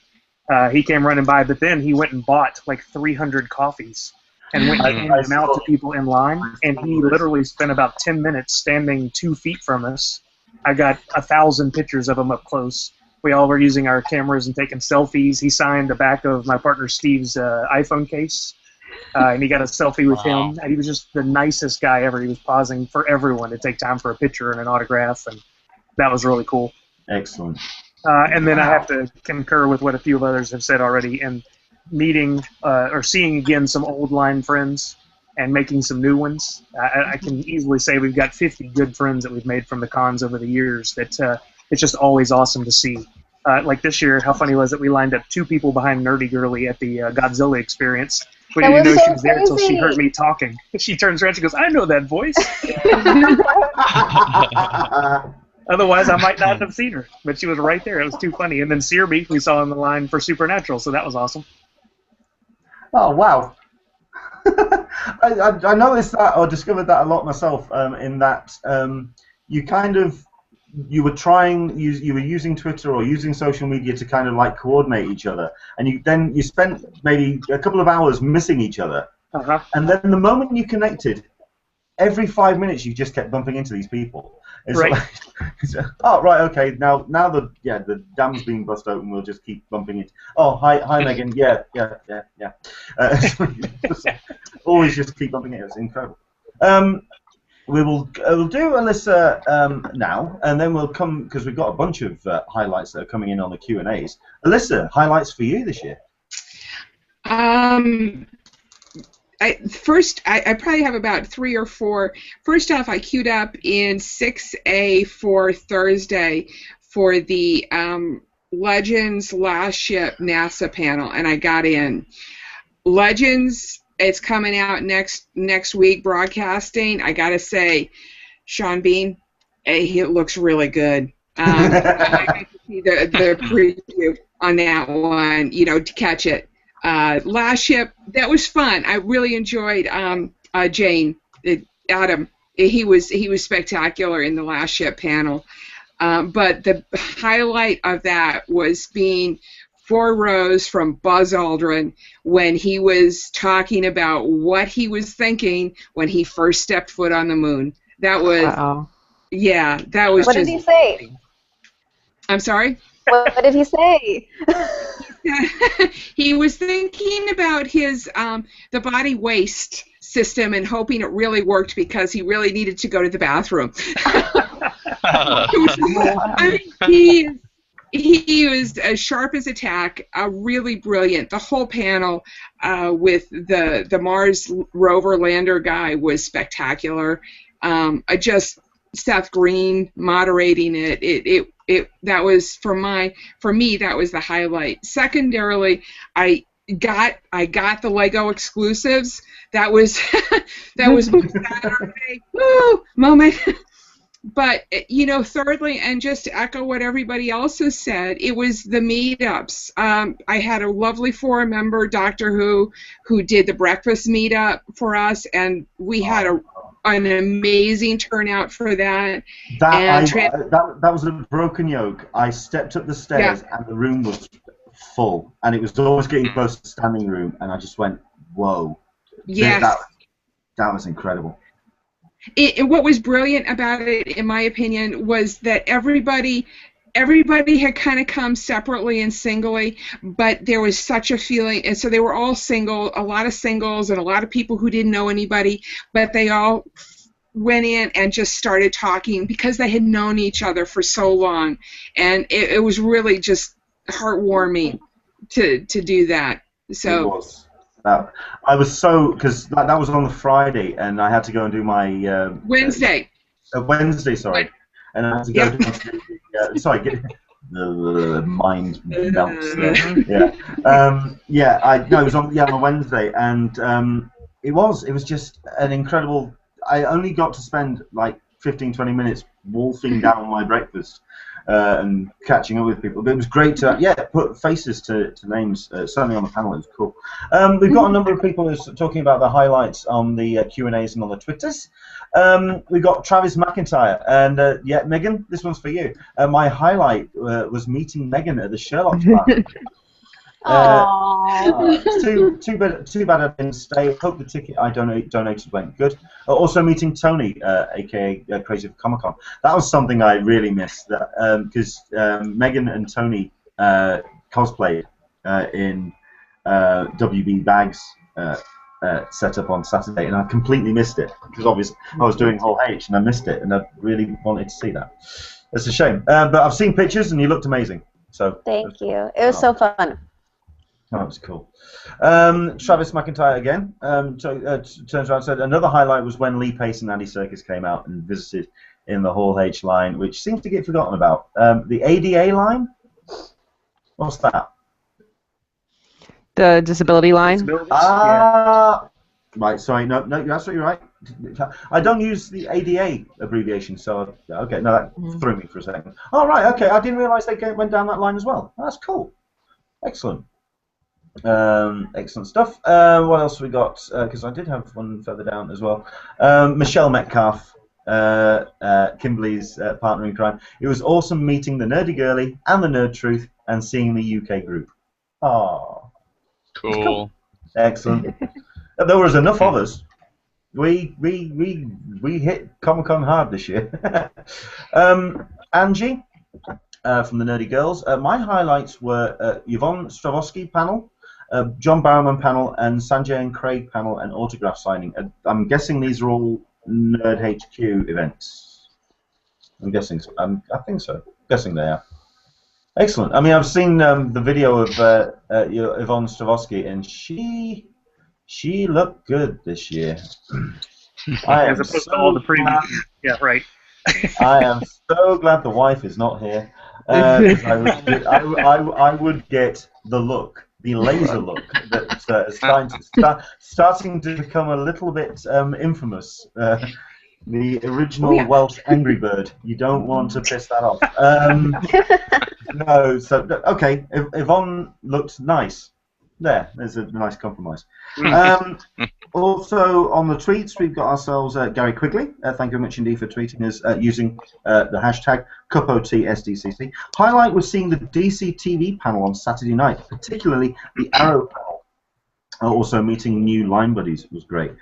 He came running by, but then he went and bought like 300 coffees and went and handed them out to people in line. And he literally spent about 10 minutes standing 2 feet from us. I got 1,000 pictures of him up close. We all were using our cameras and taking selfies. He signed the back of my partner Steve's iPhone case, and he got a selfie with him. And he was just the nicest guy ever. He was pausing for everyone to take time for a picture and an autograph, and that was really cool. Excellent. And then I have to concur with what a few of others have said already, and meeting or seeing again some old line friends and making some new ones. I can easily say we've got 50 good friends that we've made from the cons over the years that it's just always awesome to see. Like this year, how funny was it? We lined up 2 people behind Nerdy Girly at the Godzilla experience. We didn't know she was there until she heard me talking. She turns around and she goes, "I know that voice." Otherwise, I might not have seen her, but she was right there. It was too funny. And then Searby, we saw in the line for Supernatural, so that was awesome. Oh, wow. I noticed that, or discovered that a lot myself, in that you were using Twitter or using social media to kind of like coordinate each other, and you spent maybe a couple of hours missing each other, and then the moment you connected, every 5 minutes you just kept bumping into these people. It's right. Like, oh, right, okay. Now the dam's being bust open. We'll just keep bumping it. Oh, hi, Megan. Yeah. Always just keep bumping it. It's incredible. We'll do Alyssa now, and then we'll come because we've got a bunch of highlights that are coming in on the Q&As. Alyssa, highlights for you this year? I probably have about 3 or 4. First off, I queued up in 6A for Thursday for the Legends Last Ship NASA panel, and I got in. Legends, it's coming out next week, broadcasting. I gotta say, Sean Bean, it looks really good. I got to see the preview on that one, to catch it. Last Ship, that was fun. I really enjoyed Jane, Adam. He was spectacular in the Last Ship panel. But the highlight of that was being 4 rows from Buzz Aldrin when he was talking about what he was thinking when he first stepped foot on the moon. That was, that was. What did he say? I'm sorry? What did he say? He was thinking about his the body waste system and hoping it really worked because he really needed to go to the bathroom. He was as sharp as a tack, really brilliant. The whole panel with the Mars rover lander guy was spectacular. Just Seth Green moderating it. That was for me that was the highlight. Secondarily, I got the Lego exclusives. That was my Saturday moment. But thirdly, and just to echo what everybody else has said, it was the meetups. I had a lovely forum member, Doctor who did the breakfast meetup for us, and we had an amazing turnout for that. That was a broken yoke. I stepped up the stairs and the room was full, and it was almost getting close to the standing room, and I just went, whoa. Yes. That was incredible. What was brilliant about it, in my opinion, was that everybody had kind of come separately and singly, but there was such a feeling, and so they were all single, a lot of singles and a lot of people who didn't know anybody, but they all went in and just started talking because they had known each other for so long, and it was really just heartwarming to do that. So it was. I was so, because that was on the Friday, and I had to go and do my Wednesday. Wednesday, sorry, and I had to go down to sorry, get the mind melts there. Yeah, it was on on Wednesday, and it was just an incredible. I only got to spend like 15-20 minutes wolfing down my breakfast and catching up with people. But it was great to put faces to names. Certainly on the panel, it was cool. We've got a number of people who's talking about the highlights on the Q&As and on the Twitters. We've got Travis McIntyre, and Megan, this one's for you. My highlight was meeting Megan at the Sherlock party. Too bad I didn't stay. Hope the ticket I donated went good. Also meeting Tony, aka Crazy for Comic Con. That was something I really missed. Because Megan and Tony cosplayed in WB Bags setup on Saturday, and I completely missed it because obviously I was doing Whole H and I missed it, and I really wanted to see that. It's a shame, but I've seen pictures and you looked amazing. So thank you. It was so fun. Oh, that was cool. Travis McIntyre again turns around and said another highlight was when Lee Pace and Andy Serkis came out and visited in the Hall H line, which seems to get forgotten about. The ADA line? What's that? The disability line? Right, sorry, no, you're absolutely right. I don't use the ADA abbreviation, so, okay, no, that threw me for a second. Oh, right, okay, I didn't realise they went down that line as well. That's cool. Excellent. Excellent stuff. What else we got? Because I did have one further down as well. Michelle Metcalf, Kimberly's partner in crime. It was awesome meeting the Nerdy Girly and the Nerd Truth and seeing the UK group. Oh, cool. Excellent. There was enough of us. We hit Comic-Con hard this year. Angie from the Nerdy Girls. My highlights were Yvonne Stravosky panel, John Barrowman panel, and Sanjay and Craig panel and autograph signing. I'm guessing these are all Nerd HQ events. I'm guessing so. I think so. I'm guessing they are. Excellent. I mean, I've seen the video of Yvonne Stravosky, and she looked good this year. As opposed to all the previous. Yeah, right. I am so glad the wife is not here. I would get the look, the laser look that is starting to become a little bit infamous. The original Welsh Angry Bird. You don't want to piss that off. No, so okay. Yvonne looked nice. There's a nice compromise. Also on the tweets, we've got ourselves Gary Quigley. Thank you very much indeed for tweeting us using the hashtag CupOTSDCC. Highlight was seeing the DC TV panel on Saturday night, particularly the Arrow panel. Also meeting new line buddies was great.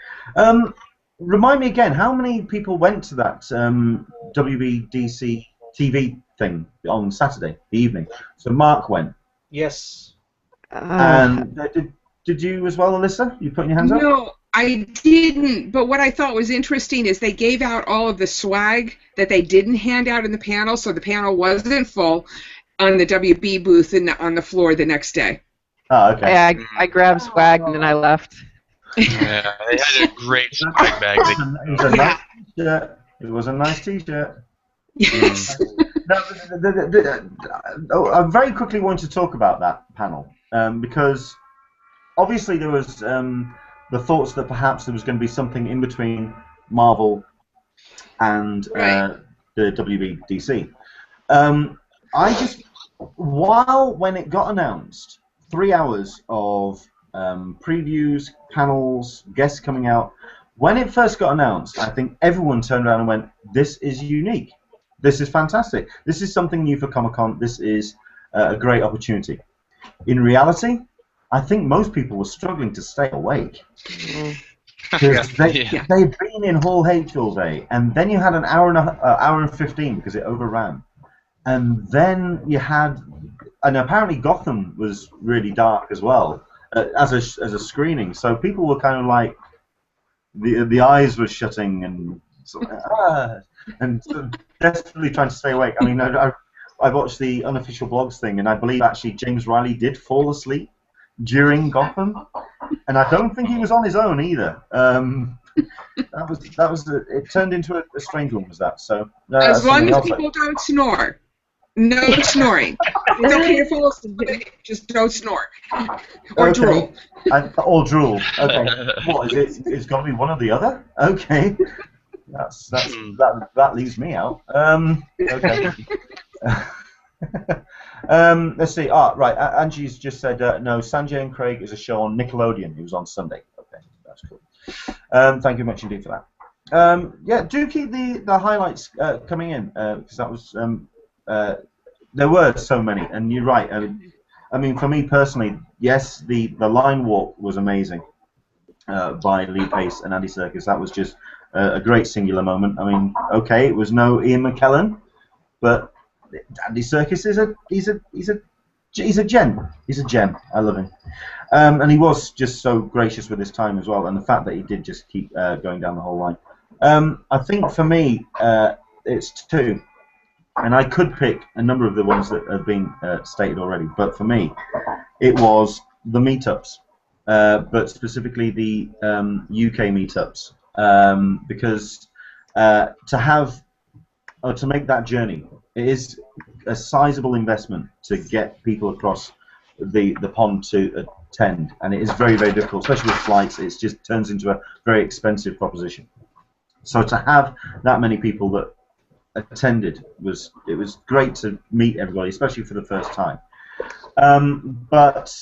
Remind me again, how many people went to that WBDC TV thing on Saturday evening? So Mark went. Yes. And did you as well, Alyssa? You putting your hands up? No, I didn't. But what I thought was interesting is they gave out all of the swag that they didn't hand out in the panel, so the panel wasn't full on the WB booth and on the floor the next day. Oh, okay. Yeah, I grabbed swag and then I left. Yeah, they had a great swag bag. It was a nice T-shirt. Yes. I very quickly want to talk about that panel because obviously there was the thoughts that perhaps there was going to be something in between Marvel and the WBDC. When it got announced, 3 hours of previews, panels, guests coming out. When it first got announced, I think everyone turned around and went, "This is unique. This is fantastic. This is something new for Comic-Con. This is a great opportunity." In reality, I think most people were struggling to stay awake. Because Yeah. they'd been in Hall H all day, and then you had an hour and 15 because it overran. And then you had, and apparently Gotham was really dark as well as a screening. So people were kind of like, the eyes were shutting and sort of, and sort of desperately trying to stay awake. I mean, I watched the unofficial blogs thing, and I believe actually James Riley did fall asleep during Gotham, and I don't think he was on his own either. It turned into a strange one, was that? So As long as else people don't snore. No snoring. It's okay to fall asleep, just don't snore. Or drool. Or drool. Okay. What is it? It's got to be one or the other. Okay. That leaves me out. Okay. Let's see. Right. Angie's just said no. Sanjay and Craig is a show on Nickelodeon. It was on Sunday. Okay, that's cool. Thank you much indeed for that. Yeah, do keep the highlights coming in because that was there were so many, and you're right. I mean, for me personally, yes, the line walk was amazing by Lee Pace and Andy Serkis. That was just a great singular moment. I mean, okay, it was no Ian McKellen, but Andy Serkis he's a gem. He's a gem. I love him, and he was just so gracious with his time as well, and the fact that he did just keep going down the whole line. I think for me, it's two. And I could pick a number of the ones that have been stated already, but for me, it was the meetups, but specifically the UK meetups, because to make that journey, it is a sizable investment to get people across the pond to attend, and it is very, very difficult, especially with flights. It just turns into a very expensive proposition. So to have that many people that attended it was great to meet everybody, especially for the first time. But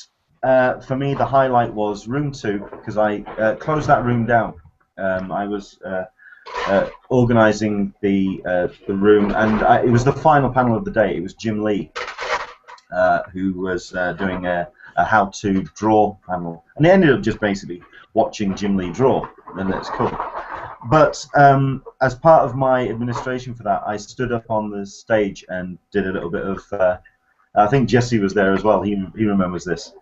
for me, the highlight was room 2 because I closed that room down. I was organising the room, and it was the final panel of the day. It was Jim Lee who was doing a how-to draw panel, and it ended up just basically watching Jim Lee draw, and that's cool. But as part of my administration for that, I stood up on the stage and did a little bit of. I think Jesse was there as well. He remembers this.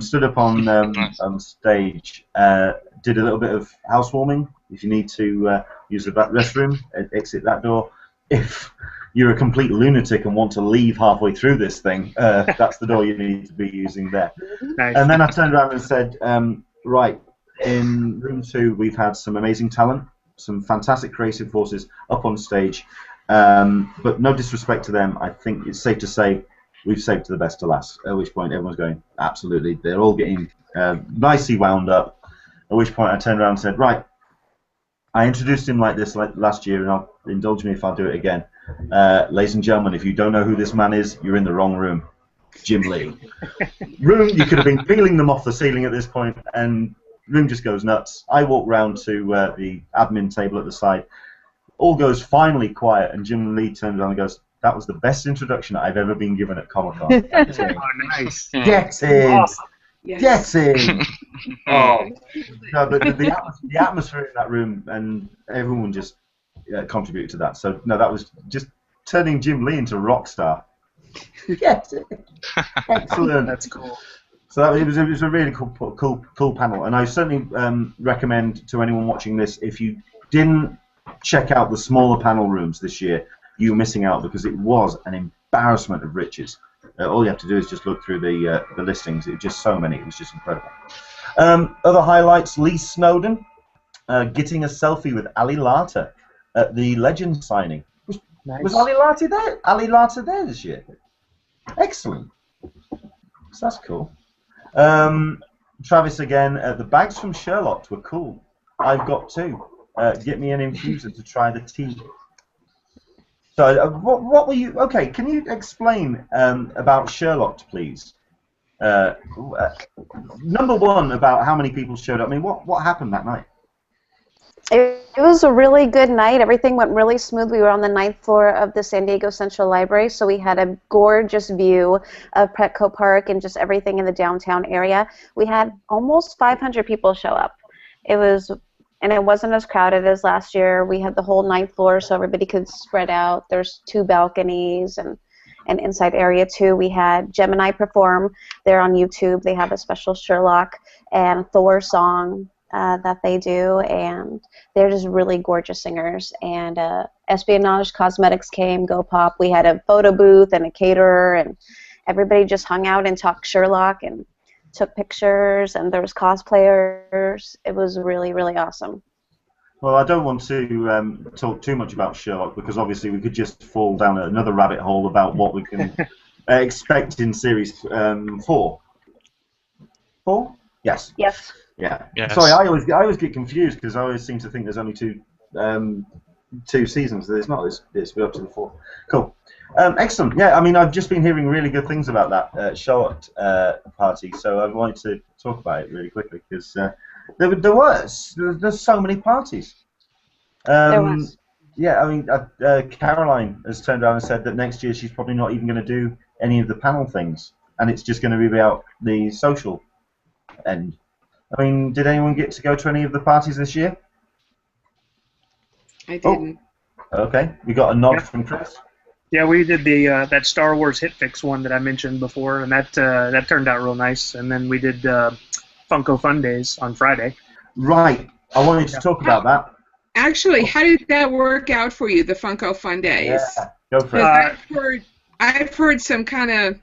Stood up on stage, did a little bit of housewarming. If you need to use the back restroom, exit that door. If you're a complete lunatic and want to leave halfway through this thing, that's the door you need to be using there. Nice. And then I turned around and said, right. In room 2, we've had some amazing talent, some fantastic creative forces up on stage, but no disrespect to them. I think it's safe to say we've saved to the best to last, at which point everyone's going, absolutely. They're all getting nicely wound up, at which point I turned around and said, right, I introduced him like this last year, and I'll indulge me if I'll do it again. Ladies and gentlemen, if you don't know who this man is, you're in the wrong room. Jim Lee. Room, you could have been peeling them off the ceiling at this point, and room just goes nuts. I walk round to the admin table at the side. All goes finally quiet, and Jim Lee turns around and goes, "That was the best introduction I've ever been given at Comic-Con." Oh, nice. Get in! Awesome. Yes. Get in! Oh, no, the atmosphere in that room, and everyone just contributed to that. So no, that was just turning Jim Lee into a rock star. Get in! Excellent. That's cool. So it was a really cool panel, and I certainly recommend to anyone watching this, if you didn't check out the smaller panel rooms this year, you're missing out, because it was an embarrassment of riches. All you have to do is just look through the listings. It was just so many. It was just incredible. Other highlights: Lee Snowden getting a selfie with Ali Larter at the Legends signing. Was Ali Larter there? Ali Larter there this year? Excellent. So that's cool. Travis again. The bags from Sherlock were cool. I've got 2. Get me an infuser to try the tea. So, what were you? Okay, can you explain about Sherlock, please? Number 1, about how many people showed up. I mean, what happened that night? It was a really good night. Everything went really smooth. We were on the 9th floor of the San Diego Central Library, so we had a gorgeous view of Petco Park and just everything in the downtown area. We had almost 500 people show up. It was and it wasn't as crowded as last year. We had the whole 9th floor, so everybody could spread out. There's 2 balconies and an inside area too. We had Gemini perform. They're on YouTube. They have a special Sherlock and Thor song that they do, and they're just really gorgeous singers. And Espionage Cosmetics came, Go Pop. We had a photo booth and a caterer, and everybody just hung out and talked Sherlock and took pictures, and there was cosplayers. It was really, really awesome. Well, I don't want to talk too much about Sherlock, because obviously we could just fall down another rabbit hole about what we can expect in series 4. 4? Yes. Yes. Yeah. Yes. Sorry, I always get confused, because I always seem to think there's only 2 seasons. There's not. We're up to the 4th. Cool. Excellent. Yeah, I mean, I've just been hearing really good things about that Charlotte party, so I wanted to talk about it really quickly, because there's so many parties. There was. Yeah, I mean, Caroline has turned around and said that next year she's probably not even going to do any of the panel things, and it's just going to be about the social end. I mean, did anyone get to go to any of the parties this year? I didn't. Oh, okay, we got a nod from Chris. Yeah, we did the that Star Wars Hit Fix one that I mentioned before, and that turned out real nice. And then we did Funko Fun Days on Friday. Right, I wanted to talk about that. Actually, how did that work out for you, the Funko Fun Days? Yeah, go for it. Because I've heard some kind of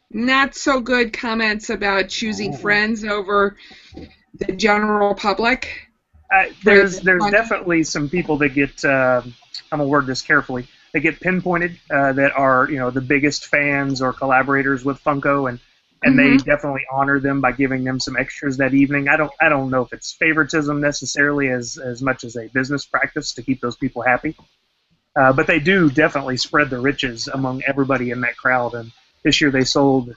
not so good comments about choosing friends over the general public. There's definitely some people that get I'm gonna word this carefully. They get pinpointed that are the biggest fans or collaborators with Funko, and they definitely honor them by giving them some extras that evening. I don't know if it's favoritism necessarily as much as a business practice to keep those people happy, but they do definitely spread the riches among everybody in that crowd. And this year they sold,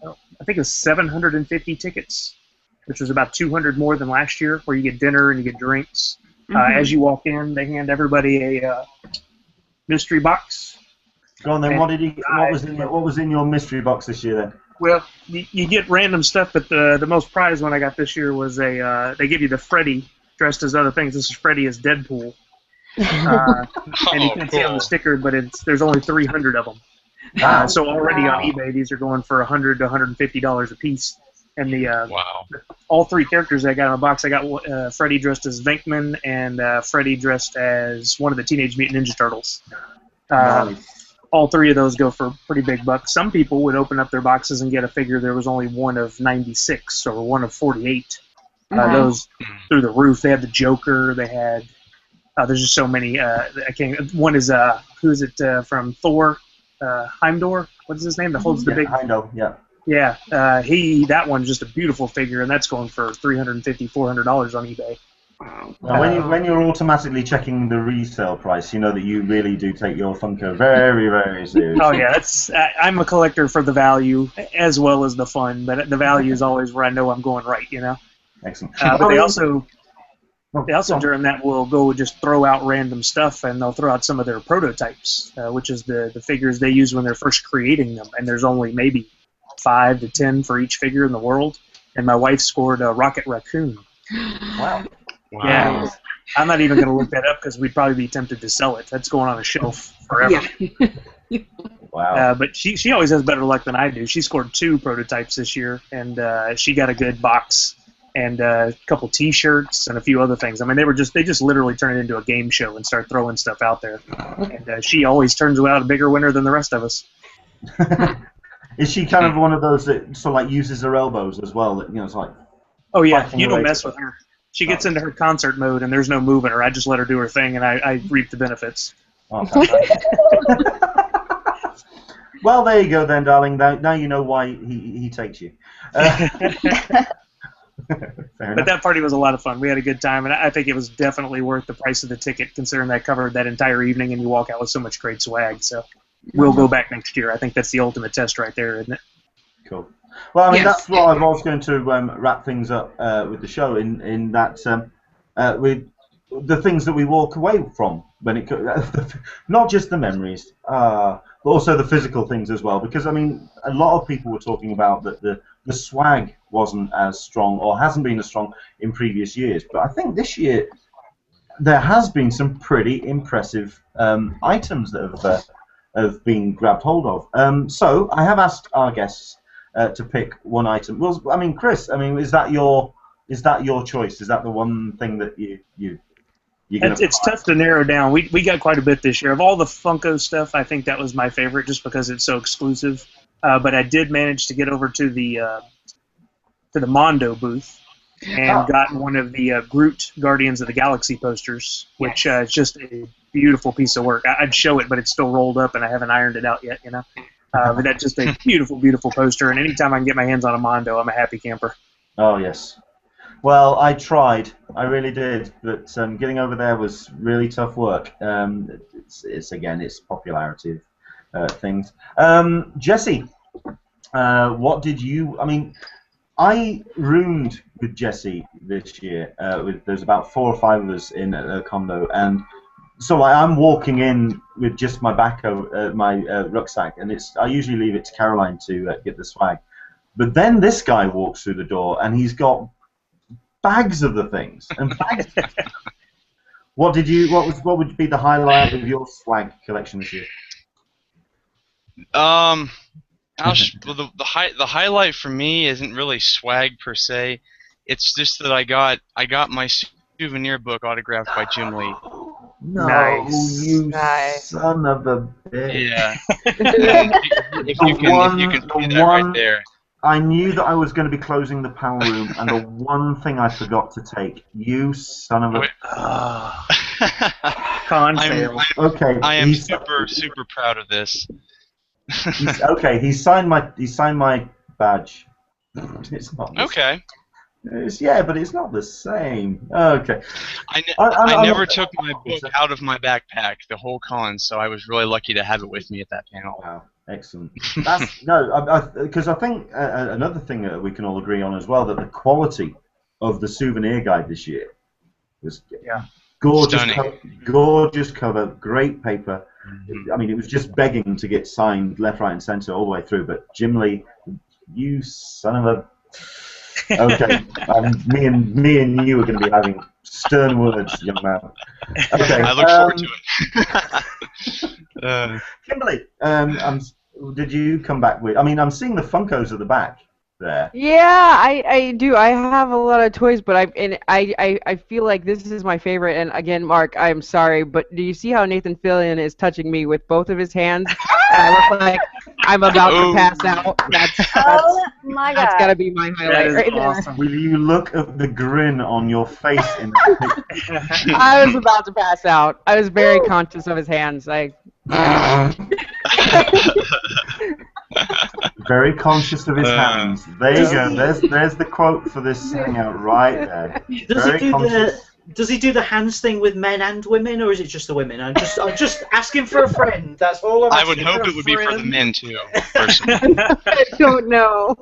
I think it was 750 tickets, which was about 200 more than last year, where you get dinner and you get drinks. As you walk in, they hand everybody a mystery box. Go on then. What was in your mystery box this year then? Well, you get random stuff, but the most prized one I got this year was they give you the Freddy dressed as other things. This is Freddy as Deadpool, and you can see on the sticker, but there's only 300 of them. So already on eBay, these are going for $100 to $150 a piece. And all 3 characters I got in the box, I got Freddy dressed as Venkman and Freddy dressed as one of the Teenage Mutant Ninja Turtles. All 3 of those go for pretty big bucks. Some people would open up their boxes and get a figure there was only one of 96 or one of 48. Those through the roof. They had the Joker. They had there's just so many. One is who is it from Thor? Heimdall. What's his name? That holds the big. Heimdall. Yeah. Yeah, that one's just a beautiful figure, and that's going for $350, $400 on eBay. Wow. Now, when you're automatically checking the resale price, you know that you really do take your Funko very, very seriously. Oh yeah, I'm a collector for the value as well as the fun, but the value is always where I know I'm going right, Excellent. But they also during that will go just throw out random stuff, and they'll throw out some of their prototypes, which is the figures they use when they're first creating them, and there's only maybe 5 to 10 for each figure in the world, and my wife scored a Rocket Raccoon. Wow. Yeah, I'm not even going to look that up because we'd probably be tempted to sell it. That's going on a shelf forever. Yeah. Wow. But she always has better luck than I do. She scored 2 prototypes this year, and she got a good box and a couple T-shirts and a few other things. I mean, they just literally turn it into a game show and start throwing stuff out there. And she always turns out a bigger winner than the rest of us. Is she kind of one of those that sort of like uses her elbows as well? That it's like. Oh yeah, you don't mess with her. She gets into her concert mode, and there's no moving her. I just let her do her thing, and I reap the benefits. Oh, well, there you go then, darling. Now you know why he takes you. But that party was a lot of fun. We had a good time, and I think it was definitely worth the price of the ticket, considering that covered that entire evening, and you walk out with so much great swag. So we'll go back next year. I think that's the ultimate test right there, isn't it? Cool. Well, I mean, that's what I was going to wrap things up with the show in that with the things that we walk away from when it not just the memories, but also the physical things as well. Because I mean, a lot of people were talking about that the the swag wasn't as strong, or hasn't been as strong in previous years. But I think this year there has been some pretty impressive items that have been grabbed hold of. So I have asked our guests to pick one item. Well, I mean, Chris, I mean, is that your choice? Is that the one thing that you're gonna? It's tough to narrow down. We got quite a bit this year. Of all the Funko stuff, I think that was my favorite, just because it's so exclusive. But I did manage to get over to the Mondo booth and got one of the Groot Guardians of the Galaxy posters, which is just a beautiful piece of work. I'd show it, but it's still rolled up, and I haven't ironed it out yet, you know. But that's just a beautiful, beautiful poster, and anytime I can get my hands on a Mondo, I'm a happy camper. Oh, yes. Well, I tried. I really did. But getting over there was really tough work. It's popularity of things. Jesse, what did you... I mean, I roomed with Jesse this year. There's about 4 or 5 of us in a condo, and so I'm walking in with just my rucksack, and I usually leave it to Caroline to get the swag. But then this guy walks through the door, and he's got bags of the things and bags. What would be the highlight of your swag collection this year? The highlight for me isn't really swag per se. It's just that I got my souvenir book autographed by Jim Lee. No, Nice. you son of a bitch. Yeah. if you can see that right there. I knew that I was going to be closing the power room, and the one thing I forgot to take. You son of a... Con fail. Okay. I am super proud of this. Okay, he signed my badge. It's not. Okay. But it's not the same. Okay. I never took my book out of my backpack the whole con, so I was really lucky to have it with me at that panel. Wow, excellent. Because I think another thing that we can all agree on as well, that the quality of the souvenir guide this year was gorgeous cover, great paper. Mm-hmm. I mean, it was just begging to get signed left, right, and centre all the way through. But Jim Lee, you son of a... Okay, me and you are going to be having stern words, young man. Okay, I look forward to it. Kimberly, did you come back with... I mean, I'm seeing the Funkos at the back there. Yeah, I do. I have a lot of toys, but I feel like this is my favorite. And again, Mark, I'm sorry, but do you see how Nathan Fillion is touching me with both of his hands? And I look like I'm about to pass out. Oh my God! That's gotta be my highlight right awesome. Will you look at the grin on your face in the picture? I was about to pass out. I was very conscious of his hands. Very conscious of his hands. There you go. There's the quote for this hangout right there. Does he do the hands thing with men and women, or is it just the women? I'm just asking for a friend. That's all I'm asking. I would hope it would be for the men too. I don't know.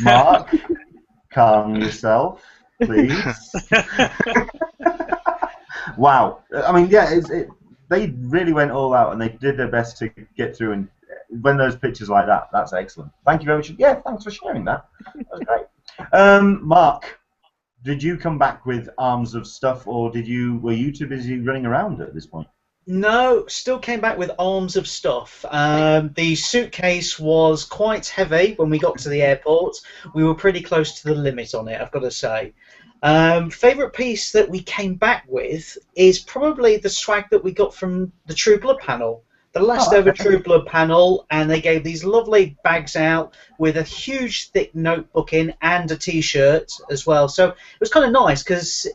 Mark, calm yourself, please. Wow. I mean, yeah, they really went all out, and they did their best to get through. And when those pictures like that, that's excellent. Thank you very much. Yeah, thanks for sharing that. That was great. Mark, did you come back with arms of stuff, or were you too busy running around at this point? No, still came back with arms of stuff. The suitcase was quite heavy when we got to the airport. We were pretty close to the limit on it, I've got to say. Favourite piece that we came back with is probably the swag that we got from the True Blood panel. The last ever True Blood panel, and they gave these lovely bags out with a huge thick notebook in and a t-shirt as well. So it was kind of nice because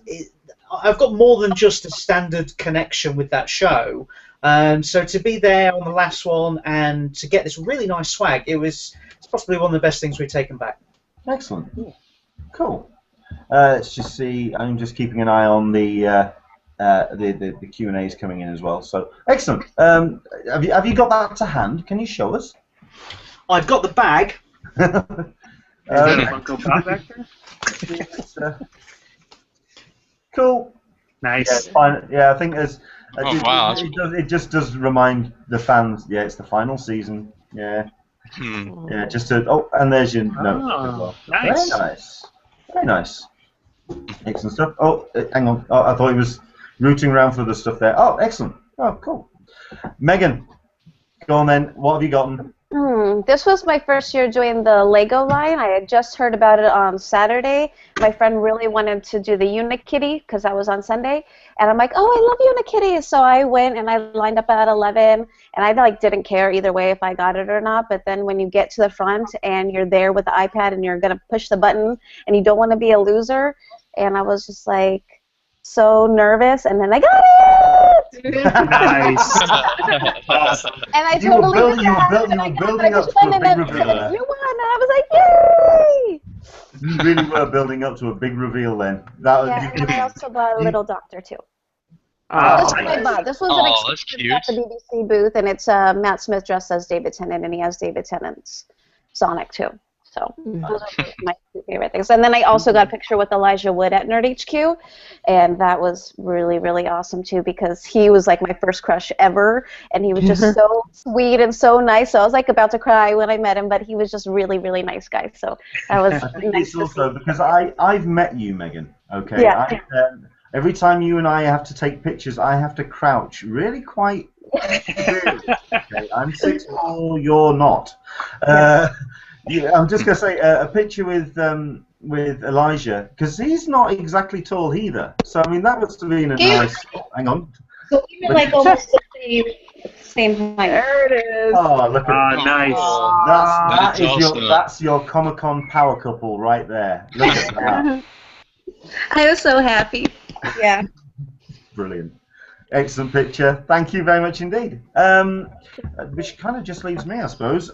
I've got more than just a standard connection with that show. So to be there on the last one and to get this really nice swag, it's possibly one of the best things we've taken back. Excellent. Cool. Let's just see. I'm just keeping an eye on the Q&As coming in as well. So excellent. Have you got that to hand? Can you show us? I've got the bag. Is that a Funko Pop back there? Cool. Nice. Yeah, it's fine. Yeah, I think as wow, it just does remind the fans. Yeah, it's the final season. Yeah. Yeah, just to. Oh, and there's your note as well. Nice. Very nice. Very nice. Excellent stuff. Oh, hang on. Oh, I thought he was rooting around for the stuff there. Oh, excellent. Oh, cool. Megan, go on then. What have you gotten? This was my first year doing the Lego line. I had just heard about it on Saturday. My friend really wanted to do the Unikitty because that was on Sunday. And I'm like, oh, I love Unikitty. So I went and I lined up at 11. And I didn't care either way if I got it or not. But then when you get to the front and you're there with the iPad and you're going to push the button and you don't want to be a loser. And I was just like so nervous. And then I got it! Nice. Awesome. And I You were totally building, did you were that, building, and you I were got it, building I up just to a went big and then reveal there. you won, and I was like, yay! You really were building up to a big reveal then. That Yeah, and then I also bought a little doctor too. Oh, This one I bought. This was an that's exclusive at the cute. BBC booth, and it's Matt Smith dressed as David Tennant, and he has David Tennant's Sonic too. So those are my two favorite things. And then I also got a picture with Elijah Wood at Nerd HQ, and that was really, really awesome too because he was like my first crush ever, and he was just so sweet and so nice. So I was like about to cry when I met him, but he was just really, really nice guy. So that was I think nice it's to also see. because I've met you, Megan. Okay. Yeah. Every time you and I have to take pictures, I have to crouch really quite. Really. Okay, I'm 6'4", you're not. Yeah, I'm just gonna say a picture with Elijah because he's not exactly tall either. So I mean that must have been a nice. Oh, hang on. So we were like almost the same height. There it is. Oh, look at Nice. that's your Comic-Con power couple right there. Look at that. I was so happy. Yeah. Brilliant. Excellent picture. Thank you very much indeed. Which kind of just leaves me, I suppose.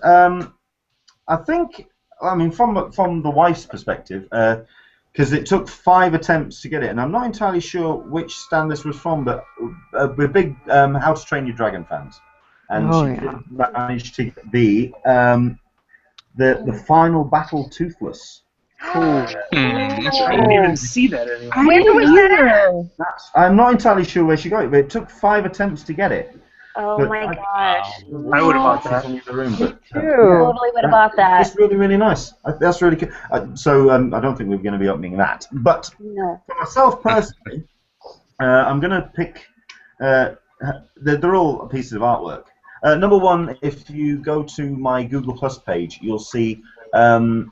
I think, I mean, from the wife's perspective, because it took 5 attempts to get it, and I'm not entirely sure which stand this was from, but we're big How to Train Your Dragon fans, and she did manage to get the final battle Toothless. I didn't even see that anywhere. Where was that? I'm not entirely sure where she got it, but it took 5 attempts to get it. Oh But my gosh. I would have bought that. In the room, but, Totally would have bought that. It's really, really nice. That's really good. So I don't think we're going to be opening that. But No. for myself personally, I'm going to pick. They're all pieces of artwork. Number one, if you go to my Google Plus page, you'll see a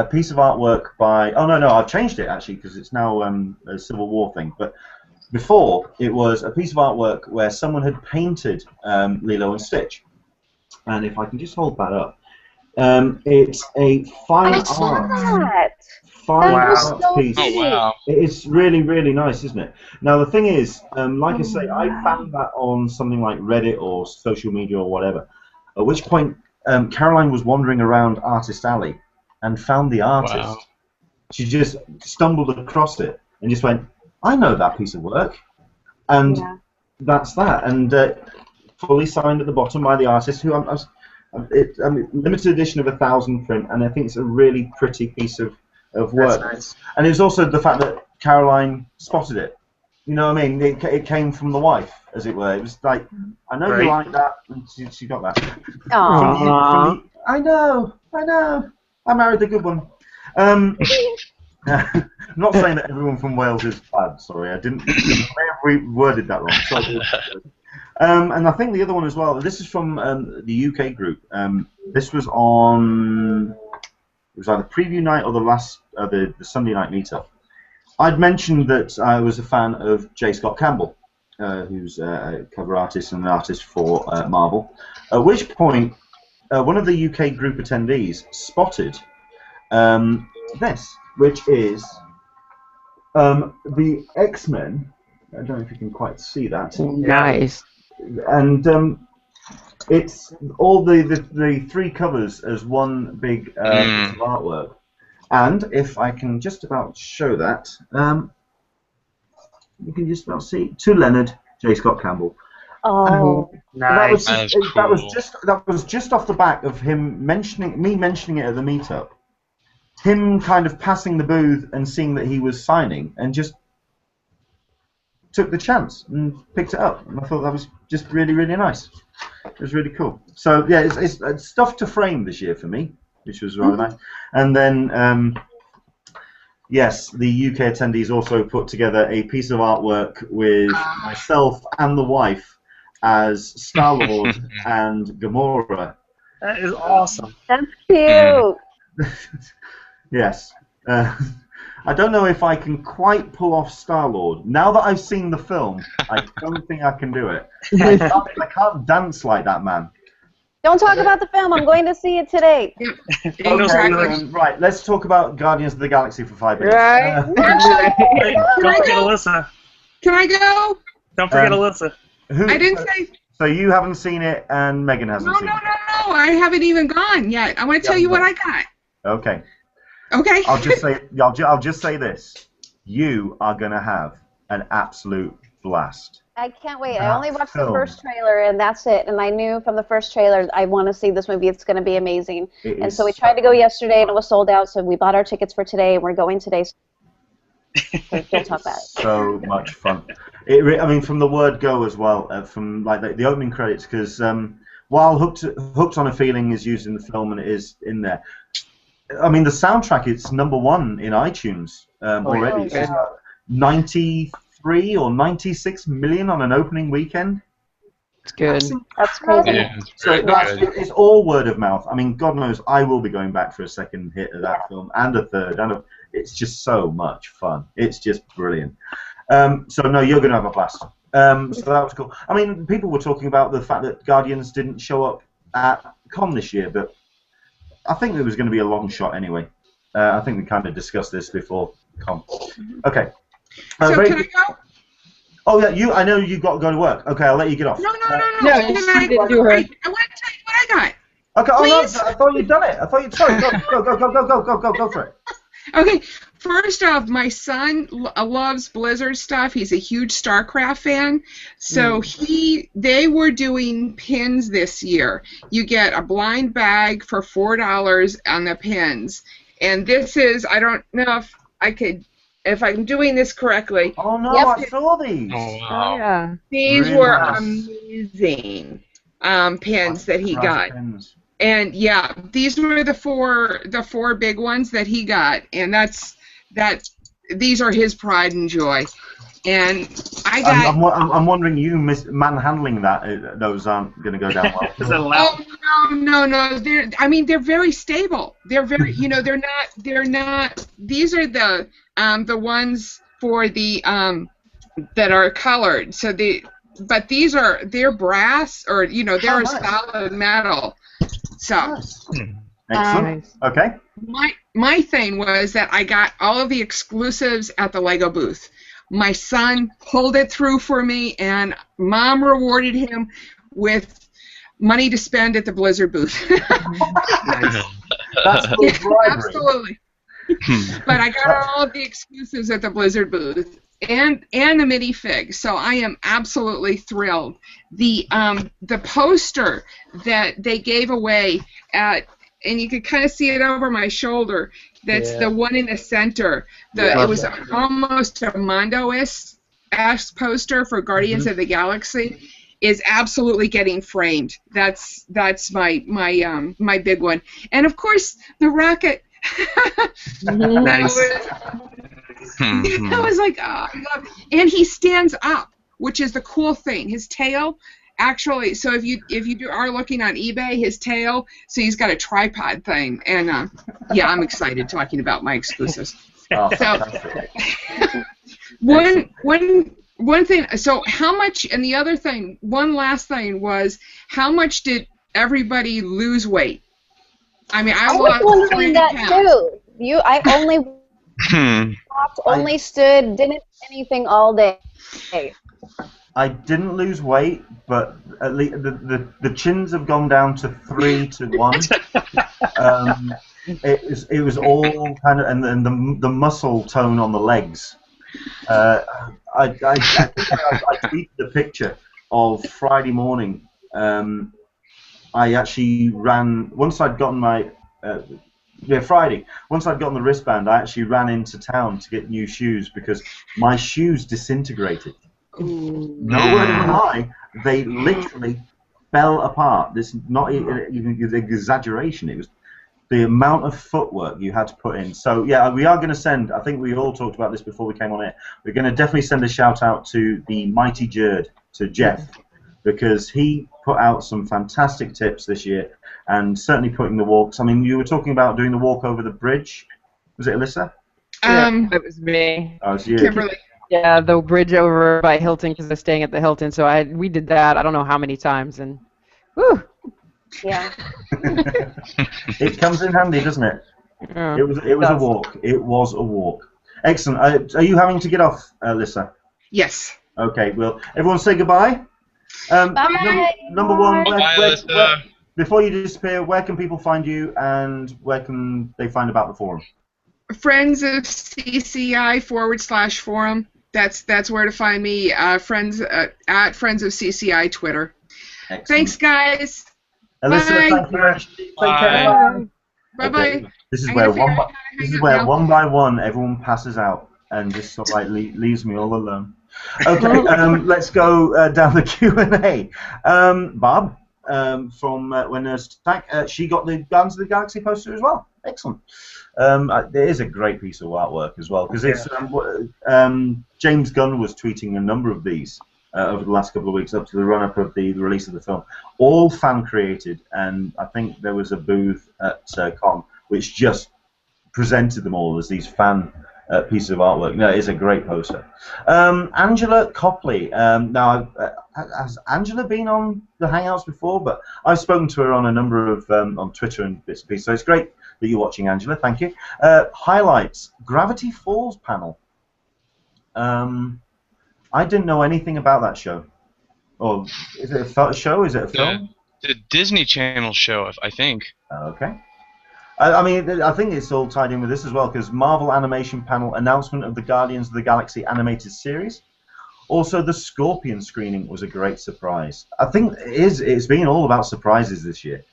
piece of artwork by. Oh no, I've changed it actually because it's now a Civil War thing. But before, it was a piece of artwork where someone had painted Lilo and Stitch. And if I can just hold that up, it's a fine art piece. Oh, wow. It's really, really nice, isn't it? Now, the thing is, like I say, I found that on something like Reddit or social media or whatever, at which point Caroline was wandering around Artist Alley and found the artist. Wow. She just stumbled across it and just went, I know that piece of work, and that's that. And fully signed at the bottom by the artist, who limited edition of 1,000 print, and I think it's a really pretty piece of work. That's nice. And it's also the fact that Caroline spotted it. You know what I mean? It came from the wife, as it were. It was like, I know you like that, and she got that. Aww. I know. I married the good one. I'm not saying that everyone from Wales is bad. Sorry, I didn't. I may have worded that wrong. Sorry. And I think the other one as well. This is from the UK group. This was on. It was either preview night or the Sunday night meetup. I'd mentioned that I was a fan of J. Scott Campbell, who's a cover artist and an artist for Marvel. At which point, one of the UK group attendees spotted this, which is the X-Men. I don't know if you can quite see that. Nice. And it's all the 3 covers as one big piece of artwork. And if I can just about show that, you can just about see to Leonard J. Scott Campbell. Oh, nice. That was just off the back of him mentioning it at the meetup. Him kind of passing the booth and seeing that he was signing and just took the chance and picked it up, and I thought that was just really, really nice. It was really cool. So yeah, it's stuff to frame this year for me, which was rather nice. And then yes, the UK attendees also put together a piece of artwork with myself and the wife as Star-Lord and Gamora. That is awesome. That's cute. Yes. I don't know if I can quite pull off Star-Lord. Now that I've seen the film, I don't think I can do it. I can't dance like that man. Don't talk about the film. I'm going to see it today. Okay, right, let's talk about Guardians of the Galaxy for 5 minutes. Right. Hey, don't forget Alyssa. Can I go? Don't forget Alyssa. I didn't say. So you haven't seen it, and Megan hasn't seen it. No. I haven't even gone yet. I want to tell you what I got. Okay. Okay. I'll just say this: you are gonna have an absolute blast. I can't wait. I only watched the first trailer, and that's it. And I knew from the first trailer I want to see this movie. It's going to be amazing. And so we tried to go yesterday, and it was sold out. So we bought our tickets for today, and we're going today. Don't talk about it. So much fun. I mean, from the word go as well, from like the opening credits, because while Hooked on a Feeling is used in the film and it is in there, I mean, the soundtrack, it's #1 in iTunes already. yeah. 93 or 96 million on an opening weekend. It's good. That's crazy. Yeah, So it's it's all word of mouth. I mean, God knows I will be going back for a second hit of that film and a third. It's just so much fun. It's just brilliant. So no, you're going to have a blast. So that was cool. I mean, people were talking about the fact that Guardians didn't show up at Con this year, but I think it was going to be a long shot anyway. I think we kind of discussed this before Con. Okay. So can I go? Oh yeah, I know you got to go to work. Okay, I'll let you get off. No. No, she didn't do her. I want to tell you what I got. Okay. Please? Oh no, I thought you'd done it. I thought you'd. Sorry. Go for it. Okay, first off, my son loves Blizzard stuff. He's a huge StarCraft fan. So they were doing pins this year. You get a blind bag for $4 on the pins. And this is, I don't know if I'm doing this correctly. Oh no, Yep. I saw these. Oh, Oh, wow. yeah. These Really were nice. amazing pins that he Brass got. pins. And yeah, these were the four big ones that he got, and these are his pride and joy. And I got. I'm wondering, you manhandling that. Those aren't going to go down well. Is that allowed? Oh no! They're very stable. They're very, they're not. These are the ones for the that are colored. So but they're brass, or they're nice. a solid metal. So. Nice. Excellent. Nice. Okay. My thing was that I got all of the exclusives at the Lego booth. My son pulled it through for me, and Mom rewarded him with money to spend at the Blizzard booth. That's the bribery. Absolutely. But I got all of the exclusives at the Blizzard booth and the minifig, so I am absolutely thrilled. The poster that they gave away at, and you could kind of see it over my shoulder. That's the one in the center. It was almost a Mondo-esque poster for Guardians of the Galaxy. Is absolutely getting framed. That's my big one. And of course the rocket. Nice. I was like, oh, I love it. And he stands up, which is the cool thing. His tail. Actually, so if you are looking on eBay, his tail, so he's got a tripod thing, and yeah, I'm excited talking about my exclusives. Oh, So, fantastic. one thing. So how much? And the other thing, one last thing was, how much did everybody lose weight? I mean, I was lost wondering 3 that pounds. too. I only walked, only stood, didn't do anything all day. I didn't lose weight, but at least the chins have gone down to 3 to 1. It was all kind of, and the muscle tone on the legs. I tweeted a picture of Friday morning. I actually ran once I'd gotten my Friday. Once I'd gotten the wristband, I actually ran into town to get new shoes because my shoes disintegrated. No word of a lie. They literally fell apart. This is not even an exaggeration. It was the amount of footwork you had to put in. So yeah, we are going to send, I think we all talked about this before we came on it, we're going to definitely send a shout out to the mighty Jerd, to Jeff, because he put out some fantastic tips this year, and certainly putting the walks. I mean, you were talking about doing the walk over the bridge. Was it Alyssa? Yeah, it was me. Oh, it's you. Kimberly. Yeah, the bridge over by Hilton, because I was staying at the Hilton. So we did that. I don't know how many times, and whew. Yeah. It comes in handy, doesn't it? Yeah, It was a walk. It was a walk. Excellent. Are you having to get off, Alyssa? Yes. Okay. Well, everyone say goodbye. Bye. Number one. Bye, Alyssa. Before you disappear, where can people find you, and where can they find about the forum? Friends of CCI /forum. That's where to find me. Friends at Friends of CCI Twitter. Excellent. Thanks, guys. Alyssa, Bye. thank you very much. Take Bye. care. Bye bye. Okay. This is I'm where gonna figure out how to this hang is up where now. one by one everyone passes out and just sort of like leaves me all alone. Okay, let's go down the Q&A. Barb from When Nerds Attack, she got the Guardians of the Galaxy poster as well. Excellent. It is a great piece of artwork as well, because it's James Gunn was tweeting a number of these over the last couple of weeks up to the run-up of the release of the film, all fan created, and I think there was a booth at Con which just presented them all as these fan pieces of artwork. No, it is a great poster. Angela Copley. Now, has Angela been on the Hangouts before? But I've spoken to her on a number of on Twitter and bits and pieces. So it's great that you're watching, Angela. Thank you. Highlights: Gravity Falls panel. I didn't know anything about that show. Or is it a show? Is it a film? The Disney Channel show, I think. Okay. I mean, I think it's all tied in with this as well, because Marvel Animation Panel announcement of the Guardians of the Galaxy animated series. Also, the Scorpion screening was a great surprise. I think it's been all about surprises this year,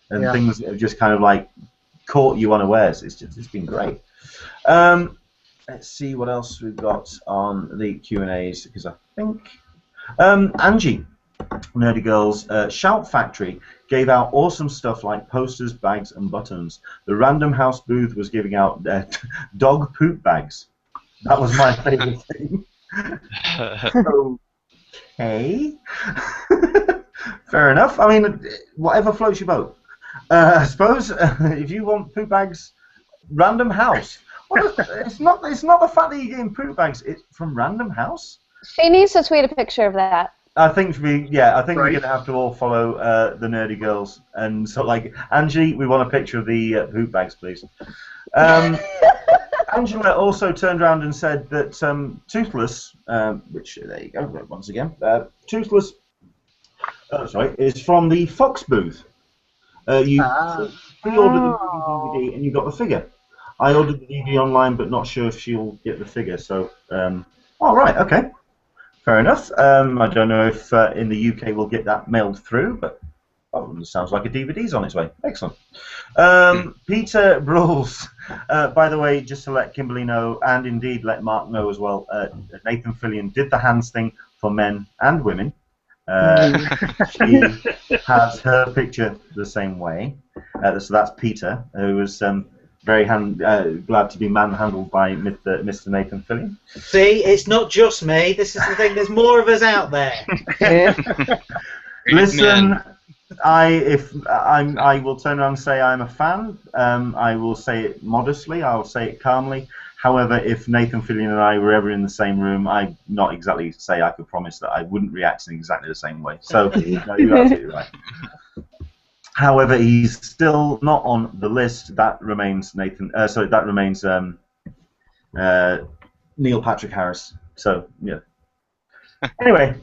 and things that have just kind of like caught you unawares. It's been great. Let's see what else we've got on the Q&As, because I think Angie, Nerdy Girls, Shout Factory gave out awesome stuff like posters, bags, and buttons. The Random House booth was giving out dog poop bags. That was my favorite thing. Okay. Fair enough. I mean, whatever floats your boat. I suppose if you want poop bags, Random House. It's not the fact that you're getting poop bags. It's from Random House. She needs to tweet a picture of that. I think we're gonna have to all follow the Nerdy Girls, and so like Angie, we want a picture of the poop bags, please. Angela also turned around and said that Toothless, which there you go once again, Toothless, is from the Fox booth. You pre-ordered the DVD and you got the figure. I ordered the DVD online, but not sure if she'll get the figure. So, all right, okay, fair enough. I don't know if in the UK we'll get that mailed through, but it sounds like a DVD's on its way. Excellent. Peter Brawls. By the way, just to let Kimberly know, and indeed let Mark know as well, Nathan Fillion did the hands thing for men and women. She has her picture the same way. So that's Peter, who was very glad to be manhandled by Mr. Nathan Fillion. See, it's not just me. This is the thing. There's more of us out there. Listen, I will turn around and say I'm a fan. I will say it modestly. I'll say it calmly. However, if Nathan Fillion and I were ever in the same room, I'd not exactly say I could promise that I wouldn't react in exactly the same way. So, no, you're absolutely right. However, he's still not on the list. That remains Neil Patrick Harris. So, yeah. Anyway,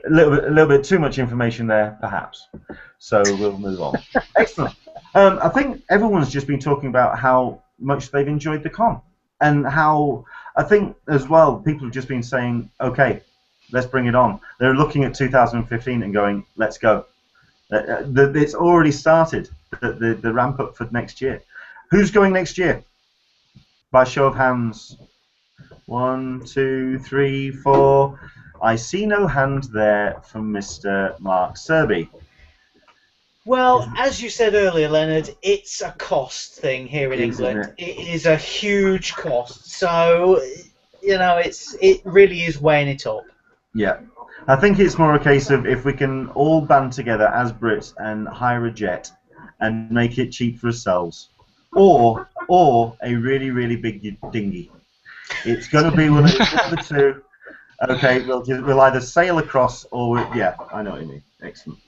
a little bit too much information there, perhaps. So we'll move on. Excellent. I think everyone's just been talking about how much they've enjoyed the con. And how, I think as well, people have just been saying, okay, let's bring it on. They're looking at 2015 and going, let's go. It's already started, the ramp up for next year. Who's going next year? By show of hands. 1, 2, 3, 4. I see no hand there from Mr. Mark Serby. Well, as you said earlier, Leonard, it's a cost thing here in Isn't England. it? It is a huge cost. So, it really is weighing it up. Yeah. I think it's more a case of if we can all band together as Brits and hire a jet and make it cheap for ourselves, or a really, really big dinghy. It's going to be one of the two. Okay, we'll either sail across or yeah, I know what you mean. Excellent.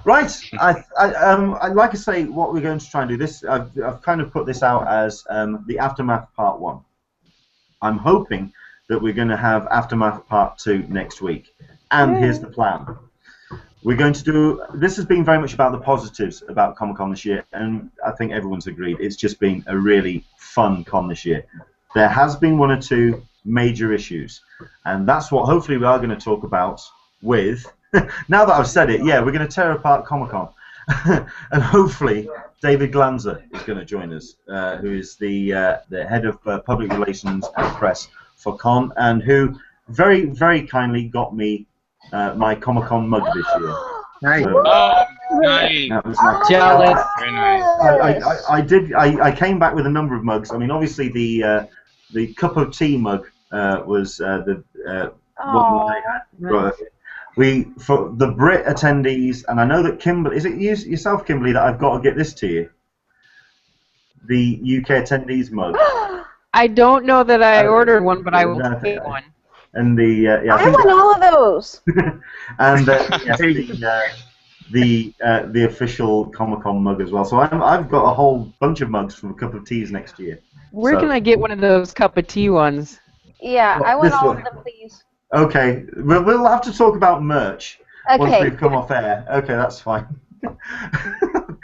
Right, I'd like to say what we're going to try and do. This I've kind of put this out as the Aftermath Part 1. I'm hoping that we're going to have Aftermath Part 2 next week. And here's the plan. We're going to do... This has been very much about the positives about Comic-Con this year, and I think everyone's agreed. It's just been a really fun con this year. There has been one or two major issues, and that's what hopefully we are going to talk about with... now that I've said it, yeah, we're going to tear apart Comic-Con. And hopefully David Glanzer is going to join us, who is the head of public relations and press for Con, and who very, very kindly got me my Comic-Con mug this year. Nice. So, Nice. that was nice. Jealous. Very nice. I came back with a number of mugs. I mean, obviously the cup of tea mug was the one that I had. For the Brit attendees, and I know that Kimberly, is it yourself, Kimberly, that I've got to get this to you? The UK attendees mug. I don't know that I ordered one, but I will get one. And the yeah, I want all of those. and yes, the official Comic-Con mug as well. So I've got a whole bunch of mugs from a cup of teas next year. Where can I get one of those cup of tea ones? Yeah, Well, I want this all one. of them, please. Okay, we'll have to talk about merch once Okay. we've come off air. Okay, that's fine.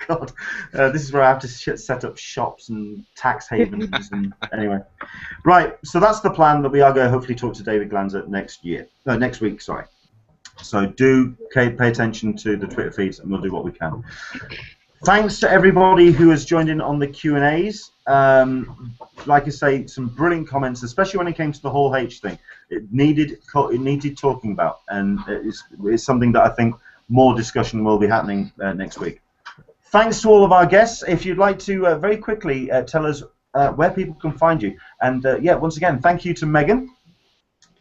God, this is where I have to set up shops and tax havens and anyway. Right, so that's the plan. That we are going to hopefully talk to David Glanzer next week. Sorry. So do pay attention to the Twitter feeds, and we'll do what we can. Thanks to everybody who has joined in on the Q&As. Like I say, some brilliant comments, especially when it came to the Hall H thing. It needed talking about, and it's something that I think more discussion will be happening next week. Thanks to all of our guests. If you'd like to very quickly tell us where people can find you. And yeah, once again, thank you to Megan.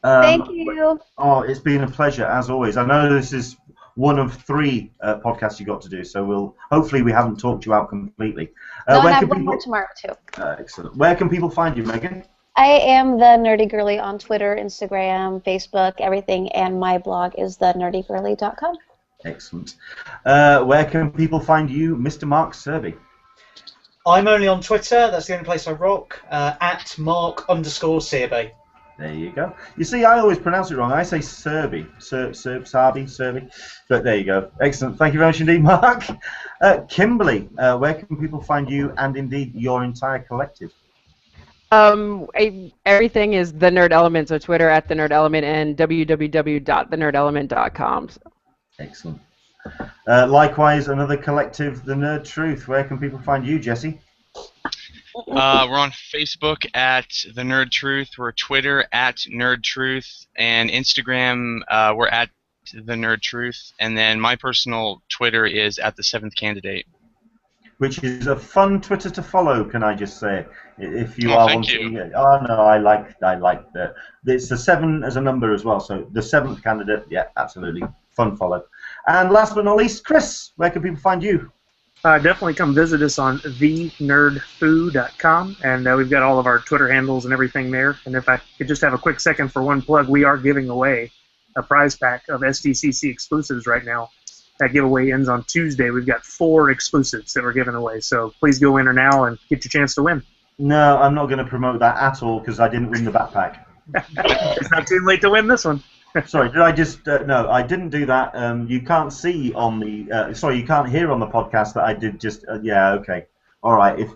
Thank you. Oh, it's been a pleasure, as always. I know this is one of 3 podcasts you got to do, so hopefully we haven't talked you out completely. No, and where I can have one people, more tomorrow, too. excellent. Where can people find you, Megan? I am the Nerdy Girly on Twitter, Instagram, Facebook, everything, and my blog is thenerdygirly.com. Excellent. Where can people find you, Mr. Mark Serby? I'm only on Twitter. That's the only place I rock. At Mark_Serby. There you go. You see, I always pronounce it wrong. I say Serby. Serby. But there you go. Excellent. Thank you very much indeed, Mark. Kimberly, where can people find you and indeed your entire collective? Everything is The Nerd Element, so Twitter at The Nerd Element and www.thenerdelement.com. Excellent. Likewise, another collective, The Nerd Truth. Where can people find you, Jesse? We're on Facebook at The Nerd Truth. We're Twitter at Nerd Truth, and Instagram we're at The Nerd Truth. And then my personal Twitter is at The Seventh Candidate. Which is a fun Twitter to follow, can I just say? If you Oh, are thank wanting. you. Oh no, I like that. It's the 7 as a number as well. So the 7th candidate, yeah, absolutely fun follow. And last but not least, Chris, where can people find you? Definitely come visit us on thenerdfoo.com, and we've got all of our Twitter handles and everything there. And if I could just have a quick second for one plug, we are giving away a prize pack of SDCC exclusives right now. That giveaway ends on Tuesday. We've got 4 exclusives that we're giving away, so please go enter now and get your chance to win. No, I'm not going to promote that at all because I didn't win the backpack. It's not too late to win this one. Sorry, did I just... no, I didn't do that. You can't see on the... sorry, you can't hear on the podcast that I did just... yeah, okay. All right.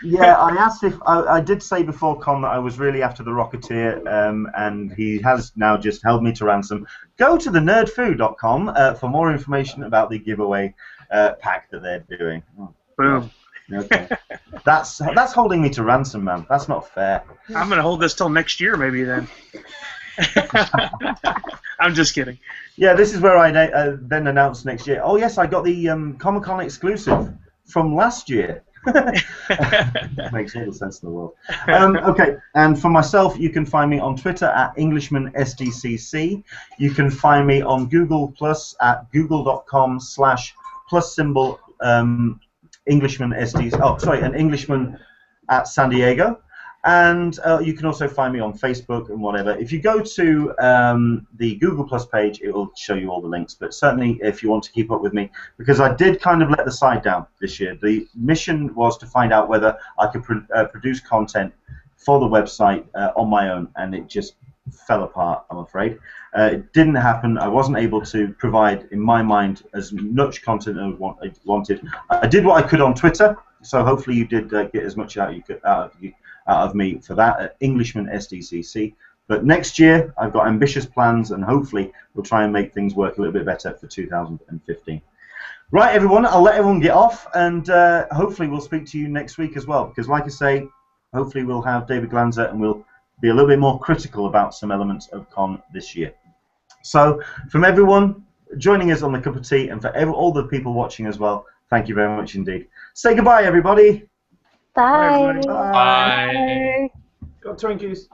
Yeah, I asked if... I did say before Con that I was really after the Rocketeer, and he has now just held me to ransom. Go to thenerdfoo.com for more information about the giveaway pack that they're doing. Oh, Boom. okay. That's holding me to ransom, man. That's not fair. I'm going to hold this till next year maybe then. I'm just kidding. Yeah, this is where I then announce next year. Oh yes, I got the Comic-Con exclusive from last year. Makes all the sense in the world. Okay, and for myself, you can find me on Twitter at Englishman SDCC. You can find me on Google Plus at google.com/+symbol Englishman SDCC. Oh, sorry, an Englishman at San Diego. And you can also find me on Facebook and whatever. If you go to the Google Plus page, it will show you all the links. But certainly, if you want to keep up with me, because I did kind of let the side down this year. The mission was to find out whether I could produce content for the website on my own, and it just fell apart, I'm afraid. It didn't happen. I wasn't able to provide, in my mind, as much content as I wanted. I did what I could on Twitter, so hopefully you did get as much out of me for that at Englishman SDCC. But next year, I've got ambitious plans, and hopefully we'll try and make things work a little bit better for 2015. Right, everyone, I'll let everyone get off, and hopefully we'll speak to you next week as well, because like I say, hopefully we'll have David Glanzer, and we'll be a little bit more critical about some elements of Con this year. So, from everyone joining us on the Cup of Tea, and for all the people watching as well, thank you very much indeed. Say goodbye, everybody. Bye. Bye. Bye. Got Twinkies.